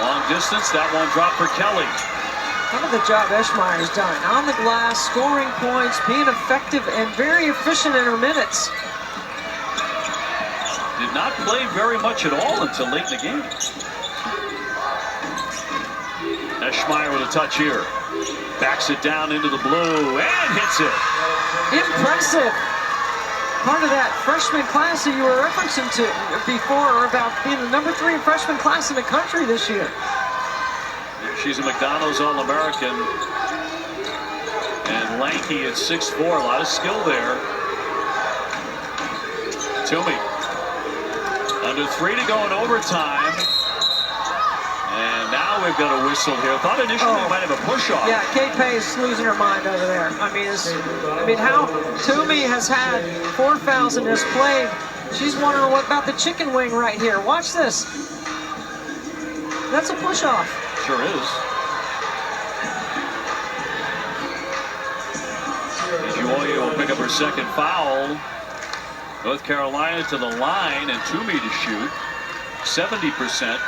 Long distance, that one dropped for Kelly. How about the job Eschmeyer's done? On the glass, scoring points, being effective and very efficient in her minutes. Did not play very much at all until late in the game. Eschmeyer with a touch here. Backs it down into the blue and hits it. Impressive. Part of that freshman class that you were referencing to before about being the #3 freshman class in the country this year. She's a McDonald's All-American. And lanky at 6'4", a lot of skill there. Toomey. Under 3 to go in overtime. And now we've got a whistle here. Thought initially we might have a push-off. Yeah, Kate Pay's losing her mind over there. I mean, how Toomey has had 4 fouls in this play. She's wondering what about the chicken wing right here. Watch this. That's a push-off. Sure is. Juoya will pick up her second foul. North Carolina to the line and Toomey to shoot. 70%.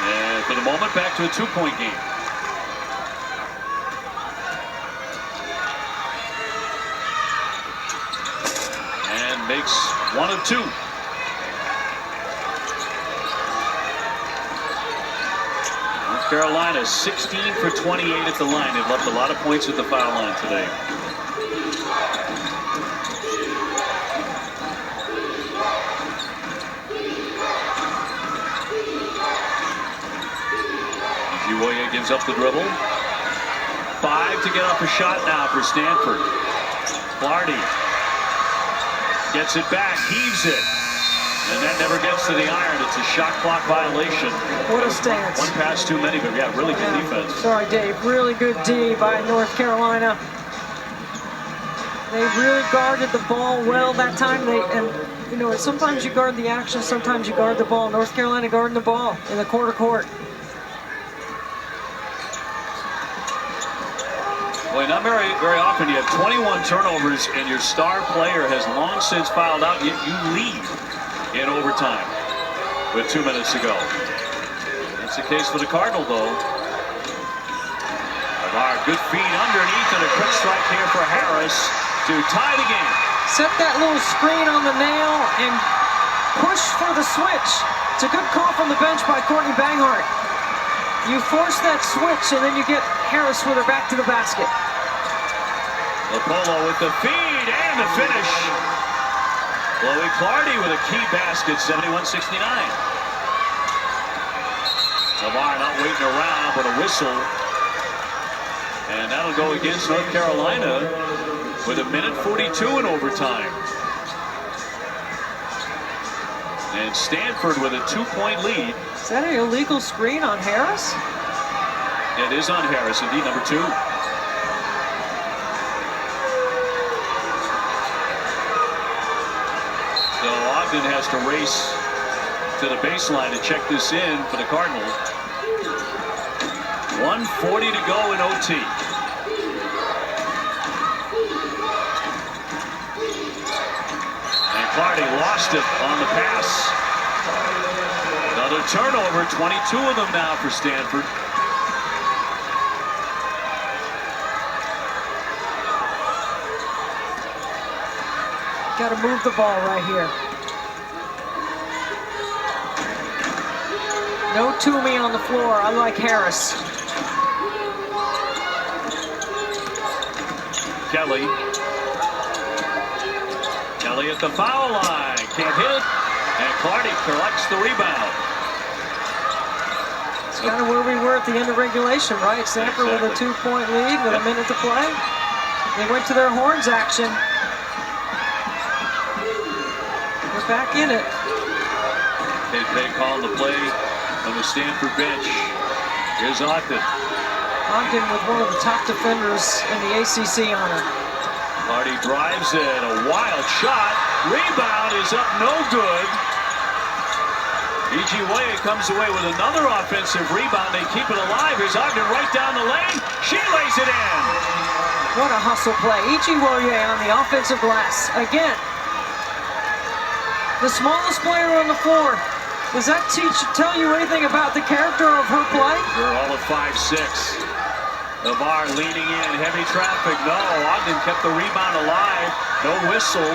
And for the moment, back to a 2-point game. And makes 1 of 2. North Carolina 16 for 28 at the line. They've left a lot of points at the foul line today. Juoya gives up the dribble. 5 to get off a shot now for Stanford. Clardy gets it back, heaves it. And that never gets to the iron. It's a shot clock violation. What a stance. 1 pass too many, but yeah, really good defense. Sorry, Dave. Really good D by North Carolina. They really guarded the ball well that time. Sometimes you guard the action, sometimes you guard the ball. North Carolina guarding the ball in the quarter court. Boy, not very often you have 21 turnovers and your star player has long since fouled out, yet you lead in overtime with 2 minutes to go. That's the case for the Cardinal, though. Our good feed underneath and a quick strike here for Harris to tie the game. Set that little screen on the nail and push for the switch. It's a good call from the bench by Courtney Banghart. You force that switch and then you get Harris with her back to the basket. Apollo with the feed and the finish. Chloe Clardy with a key basket, 71-69. Navarre not waiting around, but a whistle. And that'll go against North Carolina with 1:42 in overtime. And Stanford with a 2-point lead. Is that an illegal screen on Harris? It is on Harris, indeed, number 2. So Ogden has to race to the baseline to check this in for the Cardinals. 1:40 to go in OT. And Clardy lost it on the pass. Another turnover, 22 of them now for Stanford. Got to move the ball right here. No Toomey on the floor. I like Harris. Kelly at the foul line. Can't hit it. And Clardy collects the rebound. It's kind of where we were at the end of regulation, right? Stanford with a 2-point lead with a minute to play. They went to their horns action. They're back in it. They calling the play on the Stanford bench. Here's Ogden. Ogden with one of the top defenders in the ACC on her. Clardy drives it, a wild shot. Rebound is up, no good. Juoya comes away with another offensive rebound. They keep it alive. Here's Ogden right down the lane. She lays it in. What a hustle play. Juoya on the offensive glass. Again, the smallest player on the floor. Does that tell you anything about the character of her play? They're all at 5'6". Navarre leaning in, heavy traffic. No, Ogden kept the rebound alive. No whistle.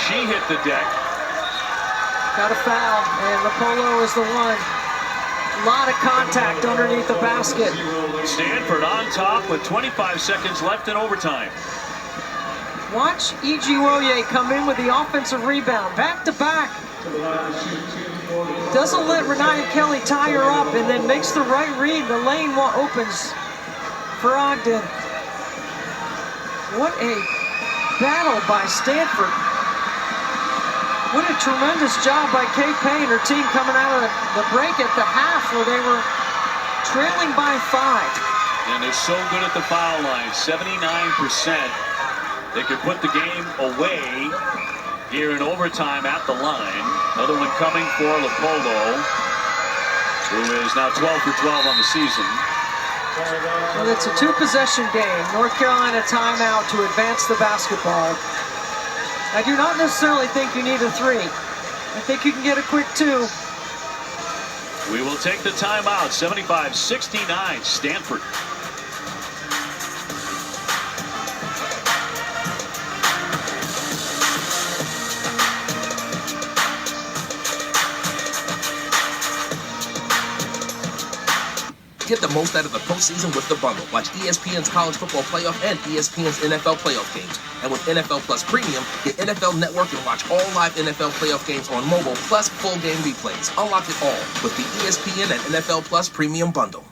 She hit the deck. Got a foul, and Rapolo is the one. A lot of contact underneath the basket. Stanford on top with 25 seconds left in overtime. Watch Ijiwoye come in with the offensive rebound, back to back. Doesn't let Renaya Kelly tie her up, and then makes the right read. The lane opens for Ogden. What a battle by Stanford. What a tremendous job by Kay Payne, her team coming out of the break at the half where they were trailing by 5. And they're so good at the foul line, 79%. They could put the game away here in overtime at the line. Another one coming for Rapolo, who is now 12 for 12 on the season. Well, it's a 2-possession game. North Carolina timeout to advance the basketball. I do not necessarily think you need a 3. I think you can get a quick 2. We will take the timeout. 75-69 Stanford. Get the most out of the postseason with the bundle. Watch ESPN's College Football Playoff and ESPN's NFL Playoff games. And with NFL Plus Premium, get NFL Network and watch all live NFL Playoff games on mobile, plus full game replays. Unlock it all with the ESPN and NFL Plus Premium bundle.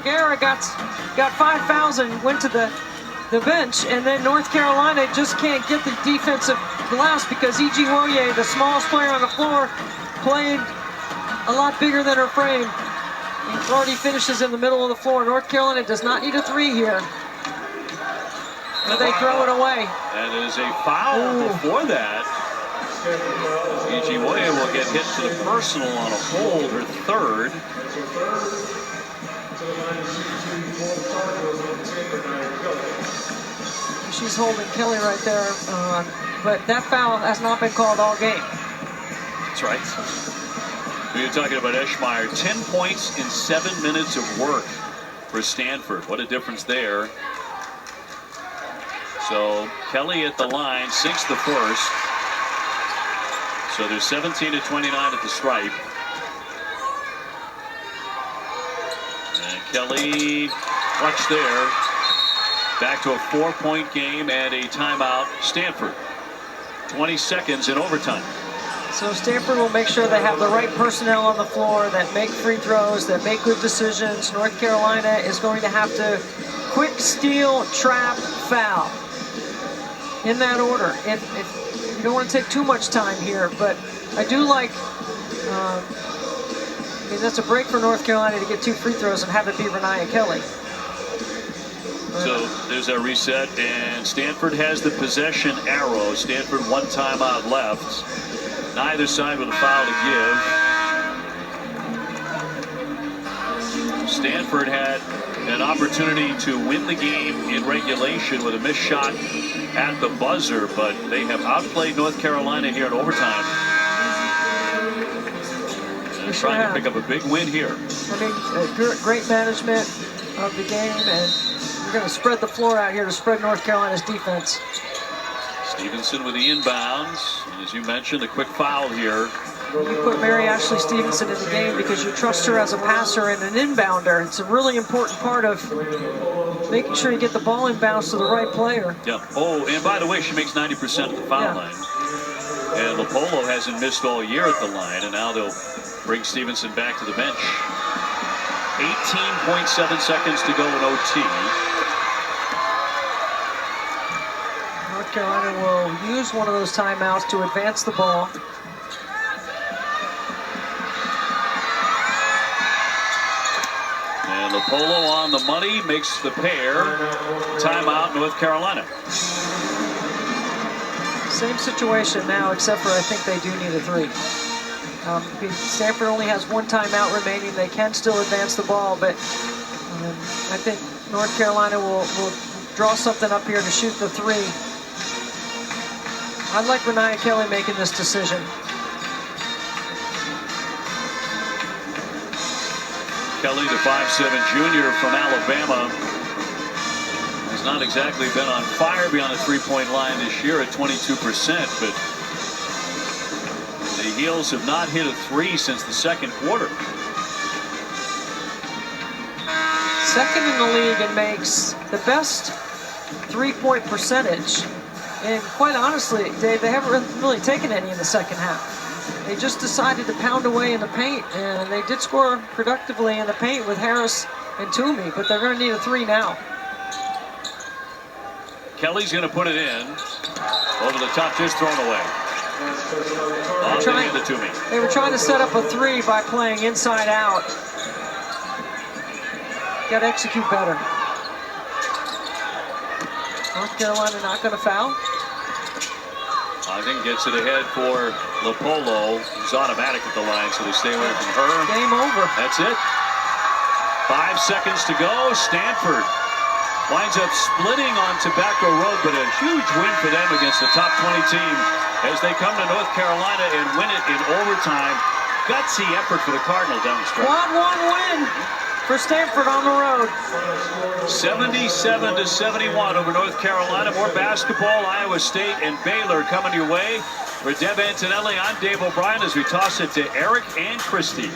Guerra got 5 fouls and went to the bench, and then North Carolina just can't get the defensive glass because Ijiwoye, the smallest player on the floor, played a lot bigger than her frame. And Clardy finishes in the middle of the floor. North Carolina does not need a 3 here. But they throw it away. That is a foul before that. Ijiwoye will get hit to the personal on a hold, her 3rd. She's holding Kelly right there. But that foul has not been called all game. That's right. We were talking about Eschmeyer, 10 points in 7 minutes of work for Stanford. What a difference there. So Kelly at the line, sinks the first. So there's 17-29 at the stripe. And Kelly clutch there. Back to a 4-point game and a timeout. Stanford, 20 seconds in overtime. So Stanford will make sure they have the right personnel on the floor that make free throws, that make good decisions. North Carolina is going to have to quick steal, trap, foul. In that order. And you don't want to take too much time here, but I do like, I mean, that's a break for North Carolina to get 2 free throws and have it be Renaya Kelly. So there's our reset, and Stanford has the possession arrow. Stanford 1 timeout left. Neither side with a foul to give. Stanford had an opportunity to win the game in regulation with a missed shot at the buzzer, but they have outplayed North Carolina here in overtime. And trying to pick up a big win here. I mean, great management of the game, and we're going to spread the floor out here to spread North Carolina's defense. Stevenson with the inbounds, and as you mentioned, a quick foul here. You put Mary Ashley Stevenson in the game because you trust her as a passer and an inbounder. It's a really important part of making sure you get the ball inbounds to the right player. Yeah. Oh, and by the way, she makes 90% of the foul line. And Rapolo hasn't missed all year at the line, and now they'll bring Stevenson back to the bench. 18.7 seconds to go in OT. North Carolina will use one of those timeouts to advance the ball. And Rapolo on the money makes the pair. Timeout, North Carolina. Same situation now, except for I think they do need a 3. Stanford only has 1 timeout remaining. They can still advance the ball, but I think North Carolina will draw something up here to shoot the 3. I'd like Renaya Kelly making this decision. Kelly, the 5'7" junior from Alabama, has not exactly been on fire beyond the 3-point line this year at 22%, but The Heels have not hit a 3 since the second quarter. Second in the league and makes the best three-point percentage. And quite honestly, Dave, they haven't really taken any in the second half. They just decided to pound away in the paint, and they did score productively in the paint with Harris and Toomey, but they're going to need a 3 now. Kelly's going to put it in. Over the top, just thrown away. They were trying to set up a 3 by playing inside out. Got to execute better. North Carolina not going to foul. I think gets it ahead for Lopolo, who's automatic at the line, so they stay away from her. Game over. That's it. 5 seconds to go. Stanford winds up splitting on Tobacco Road, but a huge win for them against the top 20 team as they come to North Carolina and win it in overtime. Gutsy effort for the Cardinals down the stretch. Quad 1 win for Stanford on the road. 77-71 over North Carolina. More basketball, Iowa State and Baylor coming your way. For Deb Antonelli, I'm Dave O'Brien as we toss it to Eric and Christy.